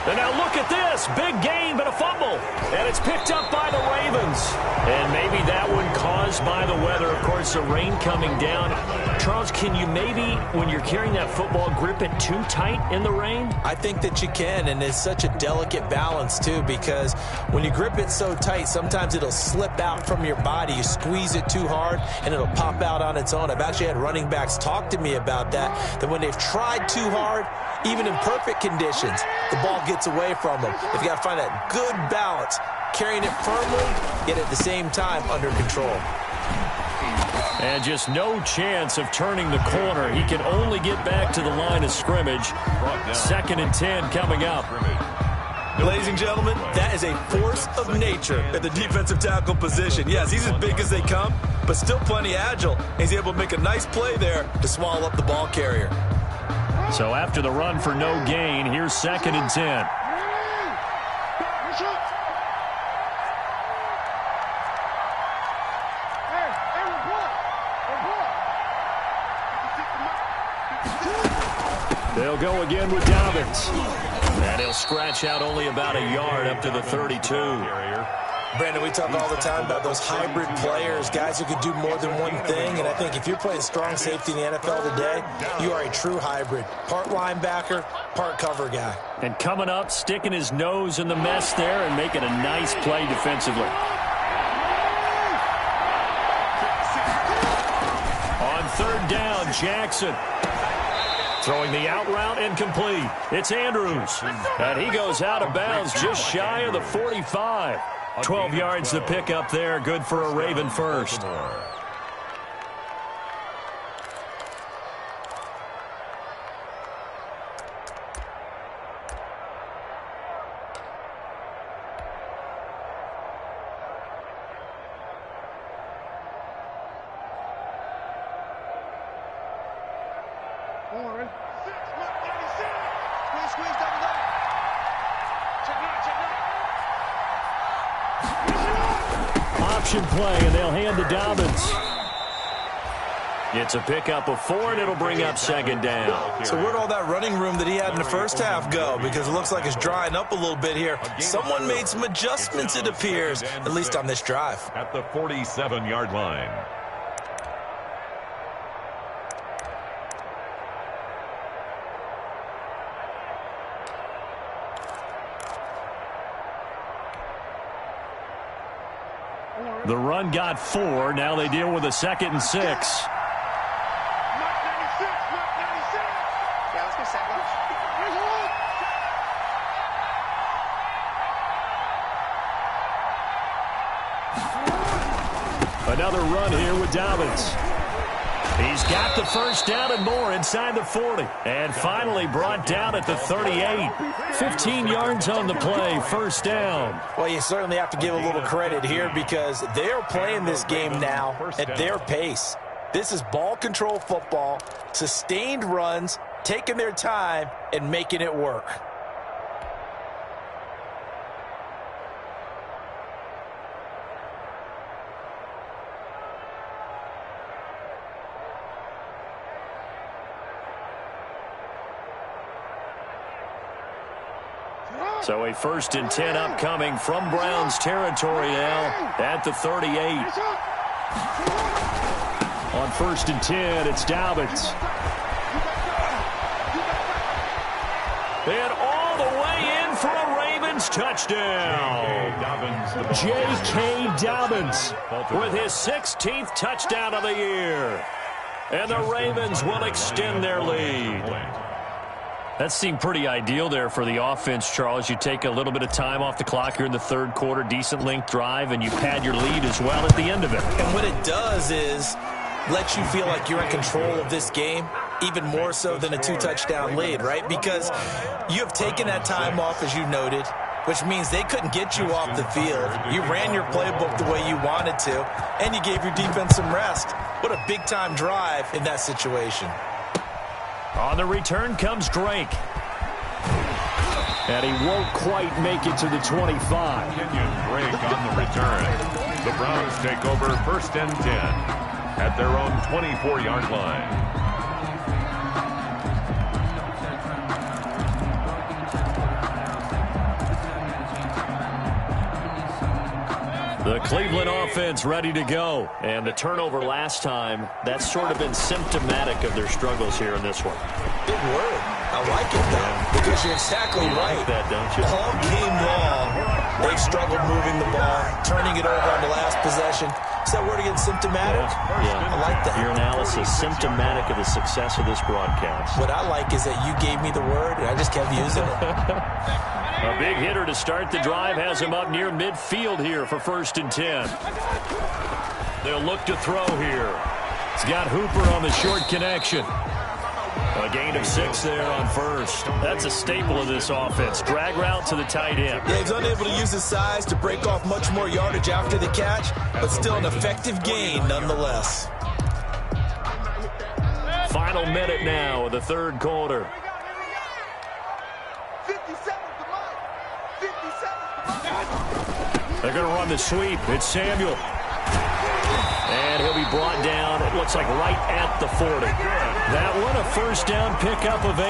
Speaker 5: And now look at this. Big gain, but a fumble. And it's picked up by the Ravens. And maybe that one caused by the weather. Of course, the rain coming down. Charles, can you maybe, when you're carrying that football, grip it too tight in the rain?
Speaker 2: I think that you can, and it's such a delicate balance, too, because when you grip it so tight, sometimes it'll slip out from your body. You squeeze it too hard, and it'll pop out on its own. I've actually had running backs talk to me about that when they've tried too hard, even in perfect conditions, the ball gets away from them. You've got to find that good balance, carrying it firmly, yet at the same time under control.
Speaker 5: And just no chance of turning the corner. He can only get back to the line of scrimmage. 2nd and 10 coming up.
Speaker 2: Ladies and gentlemen, that is a force of nature at the defensive tackle position. Yes, he's as big as they come, but still plenty agile. He's able to make a nice play there to swallow up the ball carrier.
Speaker 1: So after the run for no gain, here's 2nd and 10. They'll go again with Dobbins. And he'll scratch out only about a yard up to the 32.
Speaker 2: Brandon, we talk all the time about those hybrid players, guys who can do more than one thing. And I think if you're playing strong safety in the NFL today, you are a true hybrid. Part linebacker, part cover guy.
Speaker 1: And coming up, sticking his nose in the mess there and making a nice play defensively. On 3rd down, Jackson. Throwing the out route incomplete. It's Andrews. And he goes out of bounds just shy of the 45. 12 yards to pick up there. Good for a Raven first. Option play, and they'll hand to Dobbins. It's a pickup of 4, and it'll bring up 2nd down.
Speaker 2: So where'd all that running room that he had in the first half go? Because it looks like it's drying up a little bit here. Someone made some adjustments, it appears, at least on this drive.
Speaker 3: At the 47-yard line.
Speaker 1: The run got 4. Now they deal with a 2nd and 6.
Speaker 7: Yeah, let's go second.
Speaker 1: Another run here with Dobbins. He's got the first down and more inside the 40. And finally brought down at the 38. 15 yards on the play, first down.
Speaker 2: Well, you certainly have to give a little credit here because they're playing this game now at their pace. This is ball control football, sustained runs, taking their time, and making it work.
Speaker 1: So a 1st and 10 upcoming from Browns territory now at the 38. On 1st and 10, it's Dobbins. And all the way in for a Ravens touchdown. J.K. Dobbins with his 16th touchdown of the year. And the Ravens will extend their lead. That seemed pretty ideal there for the offense, Charles. You take a little bit of time off the clock here in the 3rd quarter, decent length drive, and you pad your lead as well at the end of it.
Speaker 2: And what it does is let you feel like you're in control of this game, even more so than a 2-touchdown lead, right? Because you have taken that time off, as you noted, which means they couldn't get you off the field. You ran your playbook the way you wanted to, and you gave your defense some rest. What a big-time drive in that situation.
Speaker 1: On the return comes Drake. And he won't quite make it to the 25.
Speaker 3: Drake on the return. The Browns take over 1st and 10 at their own 24-yard line.
Speaker 1: The Cleveland offense ready to go. And the turnover last time, that's sort of been symptomatic of their struggles here in this one.
Speaker 2: Big word. I like it, though, because you're exactly right.
Speaker 1: Like that, don't you?
Speaker 2: All game long, they've struggled moving the ball, turning it over on the last possession. Is that word again, symptomatic?
Speaker 1: Yeah.
Speaker 2: I like that.
Speaker 1: Your analysis, symptomatic of the success of this broadcast.
Speaker 2: What I like is that you gave me the word, and I just kept using it.
Speaker 1: A big hitter to start the drive has him up near midfield here for 1st and 10. They'll look to throw here. It's got Hooper on the short connection.
Speaker 5: A gain of 6 there on first. That's a staple of this offense. Drag route to the tight end.
Speaker 2: Yeah, he's unable to use his size to break off much more yardage after the catch, but still an effective gain nonetheless.
Speaker 5: Final minute now of the third quarter.
Speaker 4: 57 to Mike. 57 to Mike.
Speaker 5: They're going to run the sweep. It's Samuel. And he'll be brought down, it looks like right at the 40. That one, a first down pickup of 8.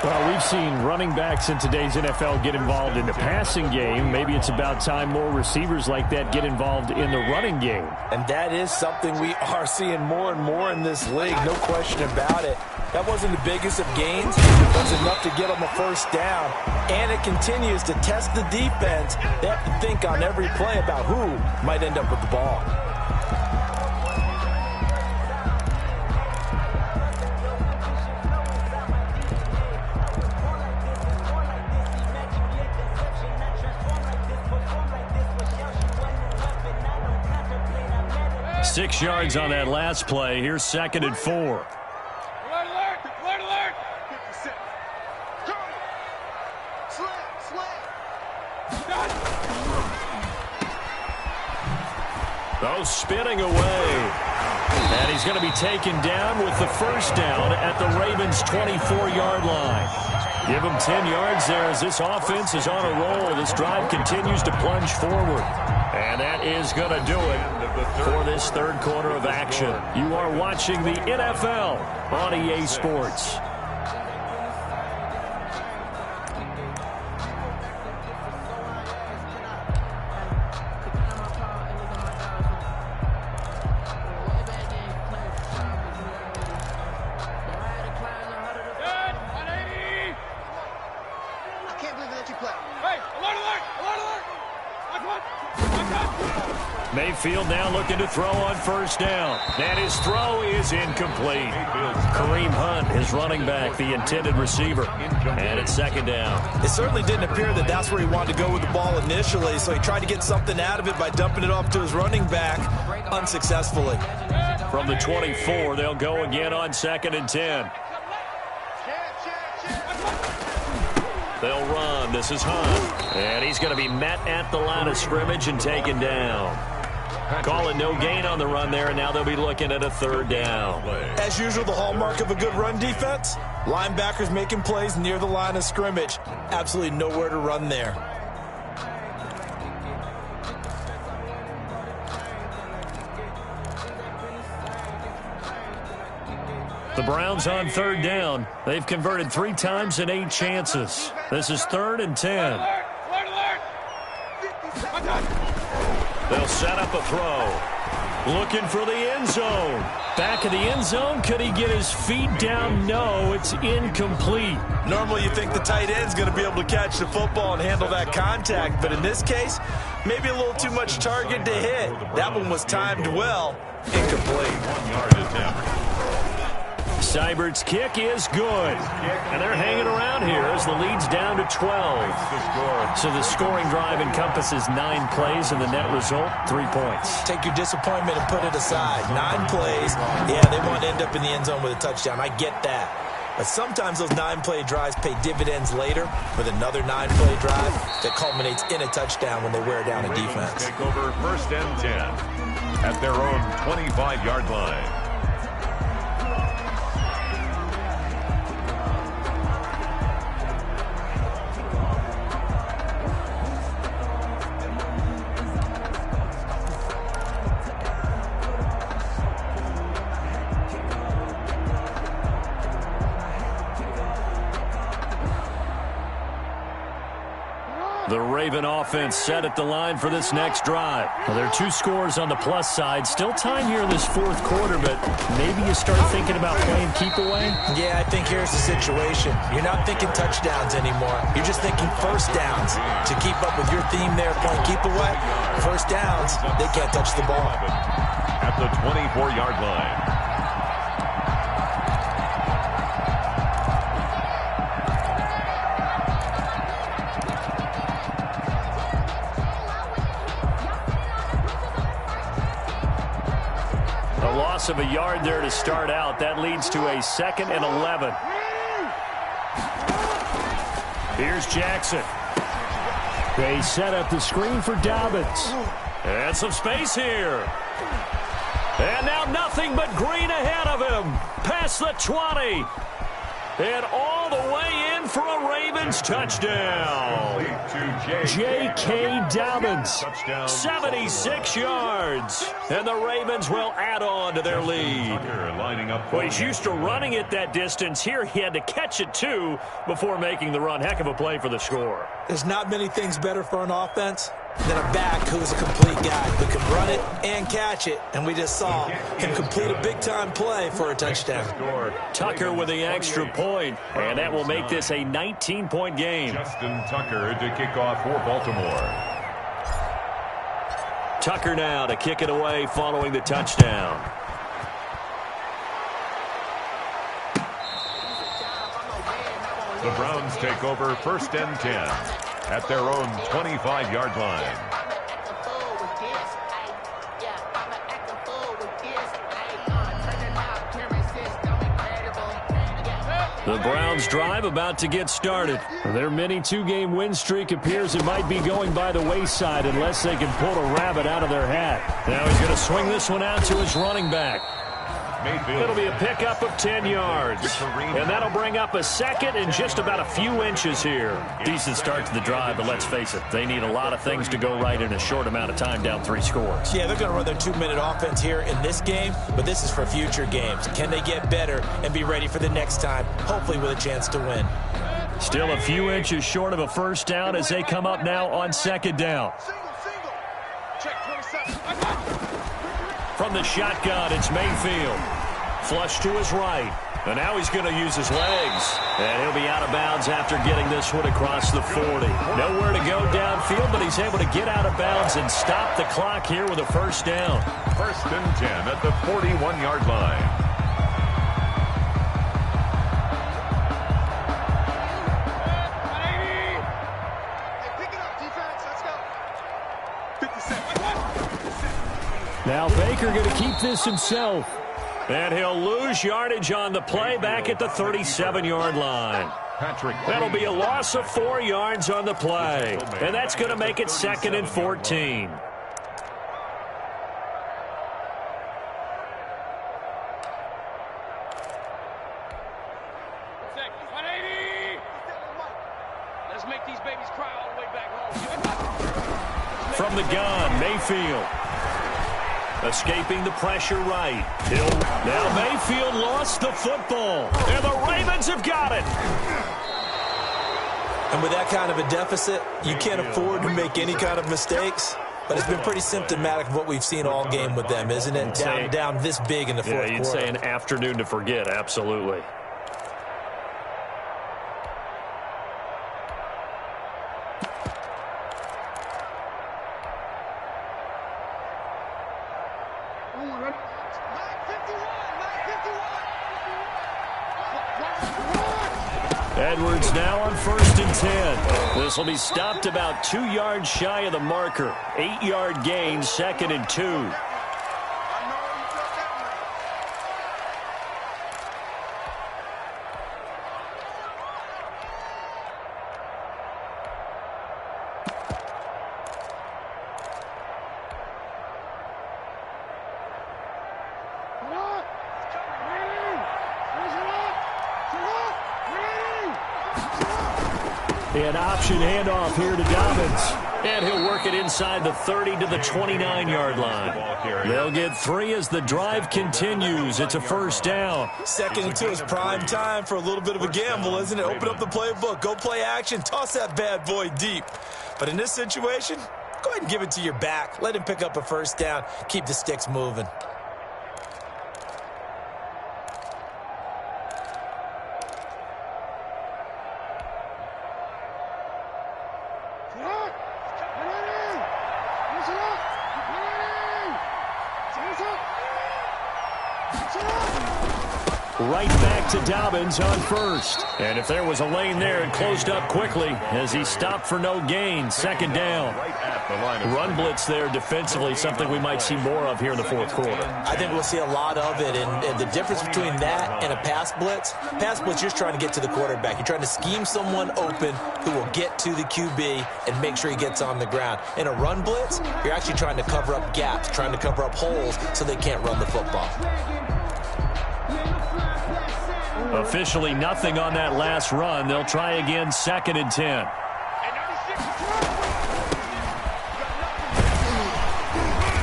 Speaker 1: Well, we've seen running backs in today's NFL get involved in the passing game. Maybe it's about time more receivers like that get involved in the running game.
Speaker 2: And that is something we are seeing more and more in this league, no question about it. That wasn't the biggest of gains. It was enough to get them a first down. And it continues to test the defense. They have to think on every play about who might end up with the ball.
Speaker 5: Six yards on that last play. Here's 2nd and 4.
Speaker 4: Alert, alert. Alert, alert. 57. Go. Slam.
Speaker 5: Oh, spinning away. And he's going to be taken down with the first down at the Ravens' 24-yard line. Give him 10 yards there as this offense is on a roll. This drive continues to plunge forward. And that is going to do it for this third quarter of action. You are watching the NFL on EA Sports.
Speaker 4: I can't believe they let you play.
Speaker 8: Hey, alert, alert, alert, alert.
Speaker 5: Mayfield now looking to throw on first down. And his throw is incomplete. Kareem Hunt, his running back, the intended receiver. And it's 2nd down.
Speaker 2: It certainly didn't appear that that's where he wanted to go with the ball initially, so he tried to get something out of it by dumping it off to his running back unsuccessfully.
Speaker 5: From the 24, they'll go again on 2nd and 10. They'll run. This is Hunt. And he's going to be met at the line of scrimmage and taken down. Calling no gain on the run there, and now they'll be looking at a 3rd down.
Speaker 2: As usual, the hallmark of a good run defense, linebackers making plays near the line of scrimmage. Absolutely nowhere to run there.
Speaker 5: The Browns on 3rd down. They've converted 3 times in 8 chances. This is 3rd and 10. They'll set up a throw. Looking for the end zone. Back of the end zone. Could he get his feet down? No, it's incomplete.
Speaker 2: Normally you think the tight end's going to be able to catch the football and handle that contact, but in this case, maybe a little too much target to hit. That one was timed well. Incomplete.
Speaker 3: 1-yard attempt.
Speaker 5: Seibert's kick is good. And they're hanging around here as the lead's down to 12. So the scoring drive encompasses 9 plays, and the net result, 3 points.
Speaker 2: Take your disappointment and put it aside. 9 plays. Yeah, they want to end up in the end zone with a touchdown. I get that. But sometimes those 9-play drives pay dividends later with another 9-play drive that culminates in a touchdown when they wear down a defense.
Speaker 3: Take over 1st and 10 at their own 25-yard line.
Speaker 5: The Raven offense set at the line for this next drive. Well, there are 2 scores on the plus side. Still time here in this 4th quarter, but maybe you start thinking about playing keep away?
Speaker 2: Yeah, I think here's the situation. You're not thinking touchdowns anymore. You're just thinking first downs. To keep up with your theme there, playing keep away, first downs, they can't touch the ball.
Speaker 3: At the 24-yard line.
Speaker 5: loss of a yard there to start out. That leads to a 2nd and 11. Here's Jackson. They set up the screen for Dobbins. And some space here. And now nothing but green ahead of him. Past the 20. And all the way in for a Ravens touchdown. J.K. Dobbins, 76 yards. And the Ravens will add on to their lead. Well, he's used to running it that distance. Here he had to catch it, too, before making the run. Heck of a play for the score.
Speaker 2: There's not many things better for an offense than a back who is a complete guy who can run it and catch it. And we just saw him complete a big-time play for a touchdown.
Speaker 5: Tucker with the extra point, and that will make this a 19-point game.
Speaker 3: Justin Tucker to kick off for Baltimore.
Speaker 5: Tucker now to kick it away following the touchdown.
Speaker 3: The Browns take over 1st and 10 at their own 25-yard line.
Speaker 5: The Browns drive about to get started. Their mini 2-game win streak appears it might be going by the wayside unless they can pull a rabbit out of their hat. Now he's going to swing this one out to his running back. It'll be a pickup of 10 yards. And that'll bring up a 2nd and just about a few inches here. Decent start to the drive, but let's face it, they need a lot of things to go right in a short amount of time, down 3 scores.
Speaker 2: Yeah, they're going to run their 2-minute offense here in this game, but this is for future games. Can they get better and be ready for the next time, hopefully with a chance to win?
Speaker 5: Still a few inches short of a first down as they come up now on 2nd down.
Speaker 4: Check 27.
Speaker 5: From the shotgun, it's Mayfield. Flush to his right. And now he's going to use his legs. And he'll be out of bounds after getting this one across the 40. Nowhere to go downfield, but he's able to get out of bounds and stop the clock here with a first down.
Speaker 3: 1st and 10 at the 41-yard line.
Speaker 5: Now Baker going to keep this himself. And he'll lose yardage on the play back at the 37-yard line. That'll be a loss of 4 yards on the play. And that's going to make it 2nd and 14.
Speaker 8: Let's make these babies cry all the way back home.
Speaker 5: From the gun, Mayfield. Escaping the pressure right. Now Mayfield lost the football. And the Ravens have got it.
Speaker 2: And with that kind of a deficit, you can't afford to make any kind of mistakes. But it's been pretty symptomatic of what we've seen all game with them, isn't it? Down this big in the fourth quarter.
Speaker 5: Yeah, you'd say an afternoon to forget, absolutely. Edwards now on 1st and 10. This will be stopped about 2 yards shy of the marker. 8-yard gain, 2nd and 2. An option handoff here to Dobbins. And he'll work it inside the 30 to the 29-yard line. They'll get 3 as the drive continues. It's a first down.
Speaker 2: 2nd and 2 is prime time for a little bit of a gamble, isn't it? Open up the playbook. Go play action. Toss that bad boy deep. But in this situation, go ahead and give it to your back. Let him pick up a first down. Keep the sticks moving.
Speaker 1: Right back to Dobbins on first. And if there was a lane there, it closed up quickly as he stopped for no gain. Second down. Run blitz there defensively, something we might see more of here in the fourth quarter.
Speaker 2: I think we'll see a lot of it. And the difference between that and a pass blitz, you're just trying to get to the quarterback. You're trying to scheme someone open who will get to the QB and make sure he gets on the ground. In a run blitz, you're actually trying to cover up gaps, trying to cover up holes so they can't run the football.
Speaker 1: Officially nothing on that last run. They'll try again, 2nd and 10.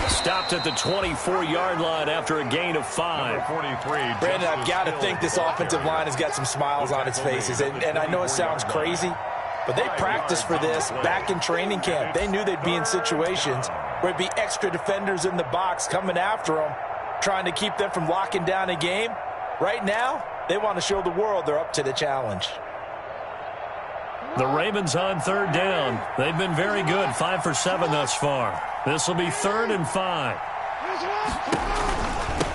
Speaker 1: Stopped at the 24-yard line after a gain of 5.
Speaker 2: Brandon, I've got to think this offensive line has got some smiles on its faces. And I know it sounds crazy, but they practiced for this back in training camp. They knew they'd be in situations where it'd be extra defenders in the box coming after them, trying to keep them from locking down a game. Right now, they want to show the world they're up to the challenge.
Speaker 1: The Ravens on 3rd down. They've been very good, 5 for 7 thus far. This will be 3rd and 5.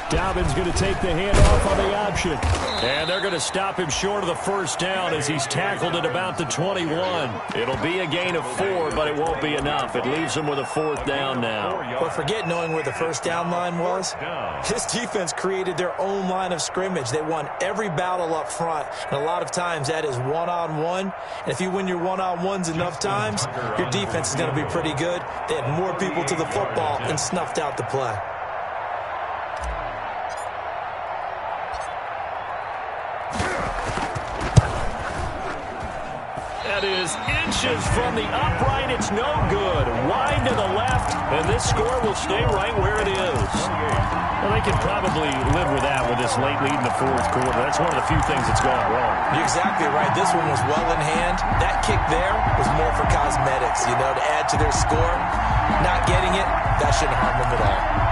Speaker 1: Dobbins going to take the handoff on the option. And they're going to stop him short of the first down as he's tackled at about the 21. It'll be a gain of 4, but it won't be enough. It leaves him with a 4th down now.
Speaker 2: But forget knowing where the first down line was. This defense created their own line of scrimmage. They won every battle up front, and a lot of times that is one-on-one. And if you win your one-on-ones enough times, your defense is going to be pretty good. They had more people to the football and snuffed out the play.
Speaker 1: That is inches from the upright. It's no good. Wide to the left, and this score will stay right where it is. Well, they can probably live with that with this late lead in the fourth quarter. That's one of the few things that's gone wrong.
Speaker 2: You're exactly right. This one was well in hand. That kick there was more for cosmetics, to add to their score. Not getting it, that shouldn't harm them at all.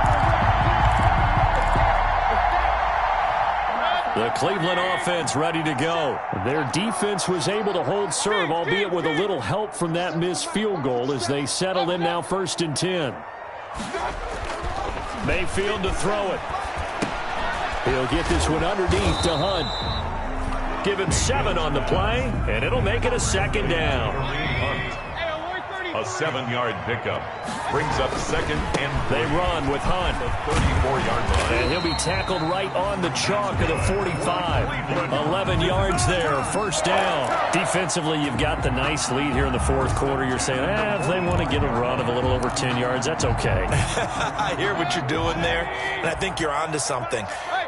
Speaker 1: The Cleveland offense ready to go. Their defense was able to hold serve, albeit with a little help from that missed field goal as they settled in now 1st and 10. Mayfield to throw it. He'll get this one underneath to Hunt. Give him 7 on the play, and it'll make it a 2nd down.
Speaker 3: A 7-yard pickup. Brings up 2nd and
Speaker 1: they run with Hunt.
Speaker 3: 34-yard line.
Speaker 1: And he'll be tackled right on the chalk of the 45. 11 yards there, 1st down. Defensively, you've got the nice lead here in the fourth quarter. You're saying, if they want to get a run of a little over 10 yards, that's okay.
Speaker 2: I hear what you're doing there, and I think you're onto something.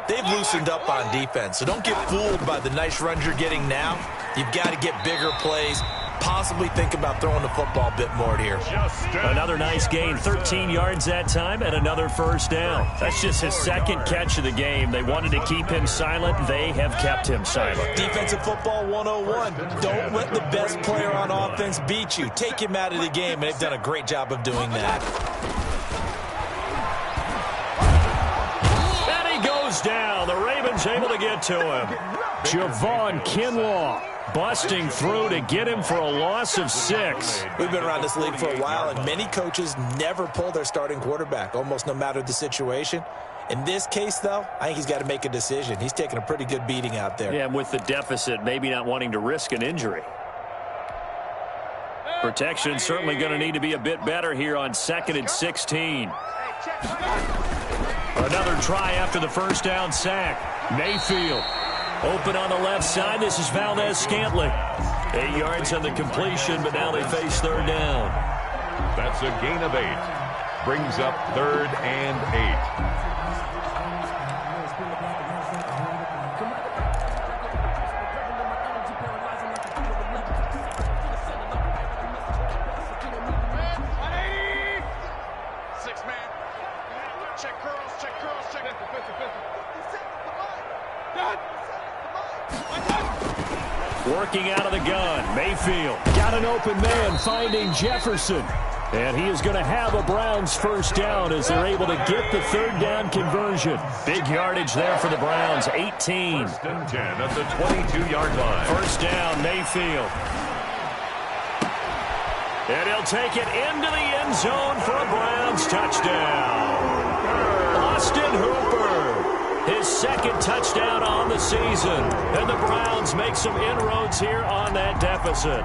Speaker 2: They've loosened up on defense, so don't get fooled by the nice runs you're getting now. You've got to get bigger plays. Possibly think about throwing the football a bit more here.
Speaker 1: Another nice gain, 13 yards that time, and another 1st down. That's just his 2nd catch of the game. They wanted to keep him silent. They have kept him silent.
Speaker 2: Defensive football 101. Don't let the best player on offense beat you. Take him out of the game, and they've done a great job of doing that.
Speaker 1: And he goes down. The Ravens able to get to him. Javon Kinlaw busting through to get him for a loss of 6.
Speaker 2: We've been around this league for a while, and many coaches never pull their starting quarterback, almost no matter the situation. In this case, though, I think he's got to make a decision. He's taking a pretty good beating out there.
Speaker 1: Yeah, and with the deficit, maybe not wanting to risk an injury. Protection certainly going to need to be a bit better here on 2nd and 16. Another try after the 1st down sack. Mayfield. Open on the left side. This is Valdez-Scantling. 8 yards on the completion, but now they face 3rd down.
Speaker 3: That's a gain of 8. Brings up 3rd and 8.
Speaker 1: Working out of the gun, Mayfield got an open man finding Jefferson. And he is going to have a Browns 1st down as they're able to get the 3rd down conversion. Big yardage there for the Browns, 18.
Speaker 3: 1st and 10 at the 22-yard line.
Speaker 1: 1st down, Mayfield. And he'll take it into the end zone for a Browns touchdown. Austin Hooper. His second touchdown on the season. And the Browns make some inroads here on that deficit.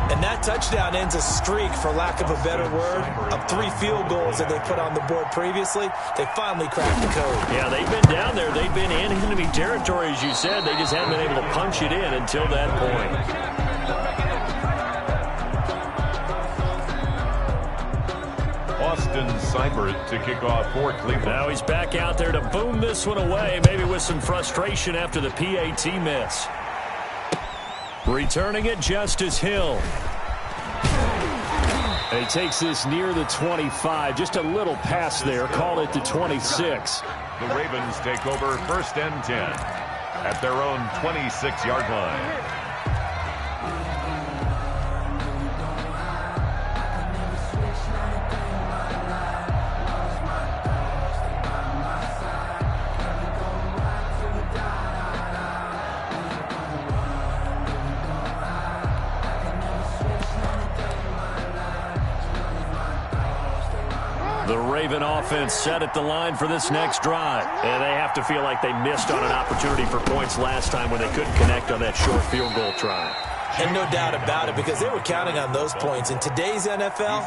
Speaker 2: And that touchdown ends a streak, for lack of a better word, of 3 field goals that they put on the board previously. They finally cracked the code.
Speaker 1: Yeah, they've been down there. They've been in enemy territory, as you said. They just haven't been able to punch it in until that point.
Speaker 3: Austin Seibert to kick off for Cleveland.
Speaker 1: Now he's back out there to boom this one away, maybe with some frustration after the PAT miss. Returning it, Justice Hill. And he takes this near the 25. Just a little pass there. Call it the 26.
Speaker 3: The Ravens take over 1st and 10 at their own 26-yard line.
Speaker 1: The Raven offense set at the line for this next drive. And they have to feel like they missed on an opportunity for points last time when they couldn't connect on that short field goal try.
Speaker 2: And no doubt about it, because they were counting on those points. In today's NFL,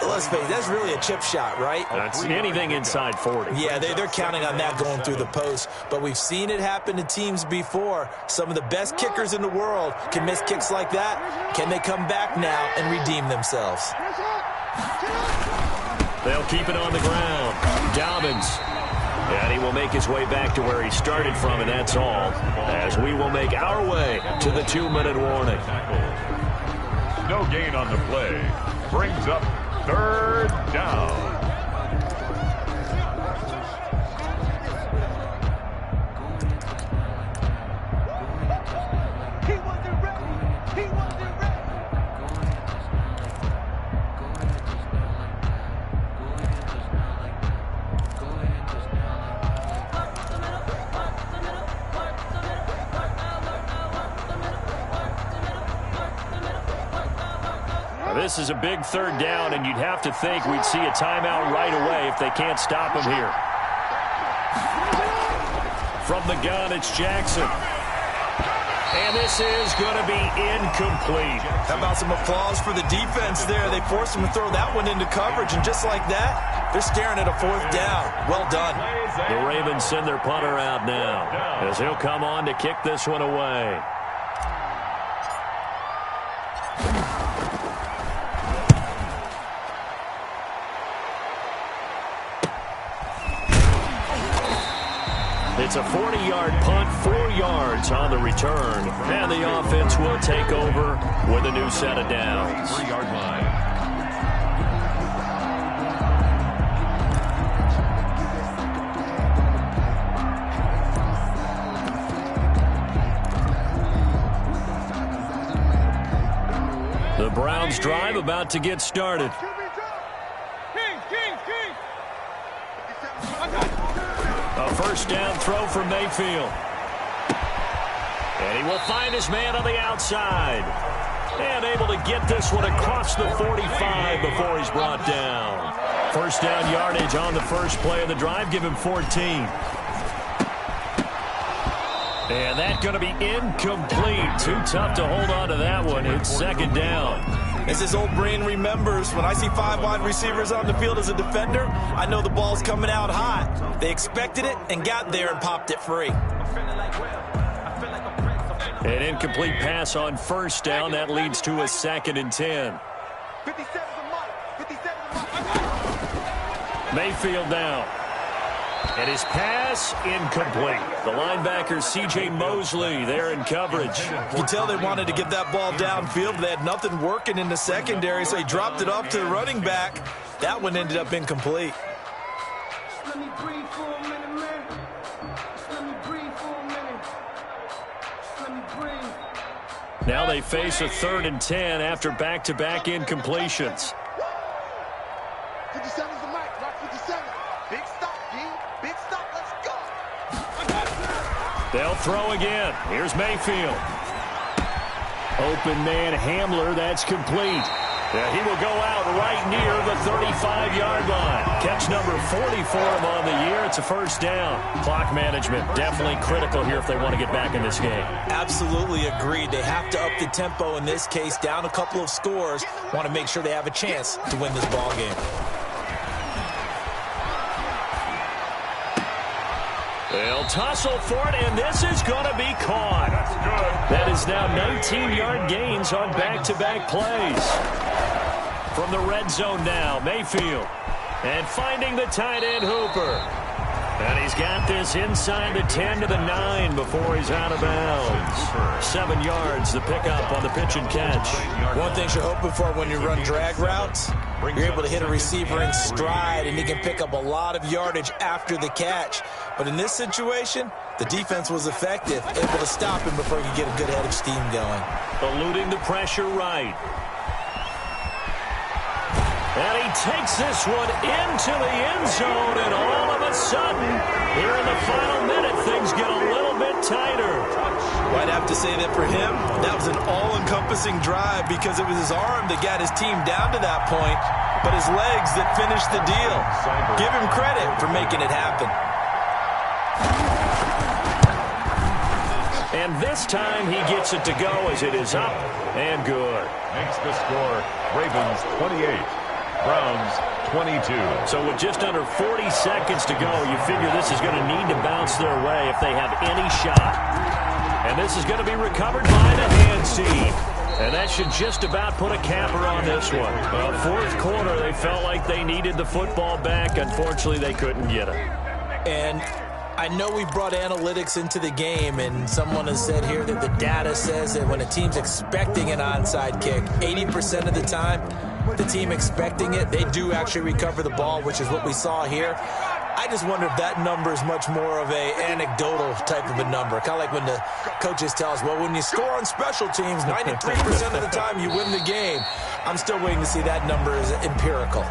Speaker 2: let's face it, that's really a chip shot, right?
Speaker 1: That's anything inside 40.
Speaker 2: Yeah, they're counting on that going through the post. But we've seen it happen to teams before. Some of the best kickers in the world can miss kicks like that. Can they come back now and redeem themselves?
Speaker 1: They'll keep it on the ground. Dobbins. And he will make his way back to where he started from, and that's all. As we will make our way to the 2-minute warning.
Speaker 3: No gain on the play. Brings up 3rd down.
Speaker 1: This is a big 3rd down, and you'd have to think we'd see a timeout right away if they can't stop him here. From the gun, it's Jackson. And this is going to be incomplete.
Speaker 2: How about some applause for the defense there? They forced him to throw that one into coverage, and just like that, they're staring at a 4th down. Well done.
Speaker 1: The Ravens send their punter out now, as he'll come on to kick this one away. It's a 40-yard punt, 4 yards on the return. And the offense will take over with a new set of downs.
Speaker 3: 3-yard line.
Speaker 1: The Browns drive about to get started. A 1st down throw from Mayfield. And he will find his man on the outside. And able to get this one across the 45 before he's brought down. 1st down yardage on the first play of the drive. Give him 14. And that's going to be incomplete. Too tough to hold on to that one. It's 2nd down.
Speaker 2: As his old brain remembers, when I see 5 wide receivers on the field as a defender, I know the ball's coming out hot. They expected it and got there and popped it free.
Speaker 1: An incomplete pass on 1st down. That leads to a 2nd and 10. Mayfield down. And his pass incomplete. The linebacker C.J. Mosley there in coverage.
Speaker 2: You can tell they wanted to get that ball downfield, but they had nothing working in the secondary, so he dropped it off to the running back. That one ended up incomplete.
Speaker 6: Let me breathe for a minute, man. Let me breathe for a minute. Let me breathe.
Speaker 1: Now they face a 3rd and 10 after back-to-back incompletions.
Speaker 4: 57 is the mic. Rock 57. Big stop, D. Big stop. Let's go.
Speaker 1: They'll throw again. Here's Mayfield. Open man Hamler. That's complete. Yeah, he will go out right near the 35-yard line. Catch number 40 for him on the year. It's a first down. Clock management definitely critical here if they want to get back in this game.
Speaker 2: Absolutely agreed. They have to up the tempo in this case, down a couple of scores. Want to make sure they have a chance to win this ball game.
Speaker 1: They'll tussle for it, and this is going to be caught.
Speaker 3: That's good.
Speaker 1: That is now 19-yard gains on back-to-back plays. From the red zone now, Mayfield. And finding the tight end, Hooper. And he's got this inside the 10 to the 9 before he's out of bounds. 7 yards, the pickup on the pitch and catch.
Speaker 2: One thing you're hoping for when you run drag routes, you're able to hit a receiver in stride, and he can pick up a lot of yardage after the catch. But in this situation, the defense was effective, able to stop him before he could get a good head of steam going.
Speaker 1: Eluding the pressure right. And he takes this one into the end zone, and all of a sudden, here in the final minute, things get a little bit tighter.
Speaker 2: Well, I'd have to say that for him, that was an all-encompassing drive because it was his arm that got his team down to that point, but his legs that finished the deal. Give him credit for making it happen.
Speaker 1: And this time he gets it to go as it is up and good.
Speaker 3: Makes the score Ravens 28, Browns 22.
Speaker 1: So with just under 40 seconds to go, you figure this is going to need to bounce their way if they have any shot. And this is going to be recovered by the hands team. And that should just about put a capper on this one. Fourth quarter, they felt like they needed the football back. Unfortunately, they couldn't get it.
Speaker 2: And I know we brought analytics into the game, and someone has said here that the data says that when a team's expecting an onside kick, 80% of the time, the team expecting it, they do actually recover the ball, which is what we saw here. I just wonder if that number is much more of a anecdotal type of a number. Kind of like when the coaches tell us, well, when you score on special teams, 93% of the time you win the game. I'm still waiting to see that number as empirical.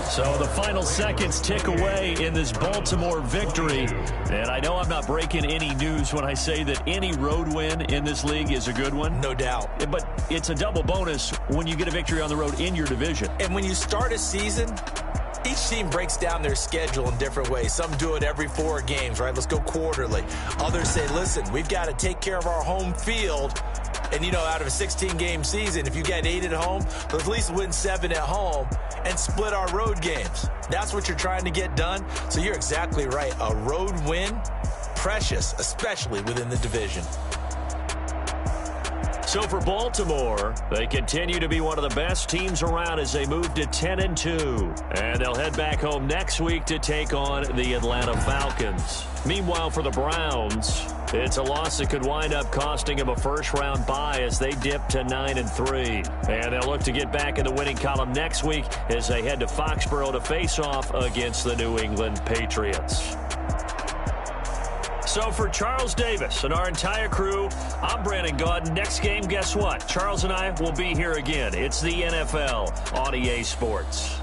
Speaker 1: So the final seconds tick away in this Baltimore victory. And I know I'm not breaking any news when I say that any road win in this league is a good one.
Speaker 2: No doubt.
Speaker 1: But it's a double bonus when you get a victory on the road in your division.
Speaker 2: And when you start a season, each team breaks down their schedule in different ways. Some do it every 4 games, right? Let's go quarterly. Others say, listen, we've got to take care of our home field. And, you know, out of a 16-game season, if you get 8 at home, let's at least win 7 at home and split our road games. That's what you're trying to get done. So you're exactly right. A road win, precious, especially within the division.
Speaker 1: So for Baltimore, they continue to be one of the best teams around as they move to 10-2. And they'll head back home next week to take on the Atlanta Falcons. Meanwhile, for the Browns, it's a loss that could wind up costing them a first-round bye as they dip to 9-3. And they'll look to get back in the winning column next week as they head to Foxborough to face off against the New England Patriots. So for Charles Davis and our entire crew, I'm Brandon Gaudin. Next game, guess what? Charles and I will be here again. It's the NFL on EA Sports.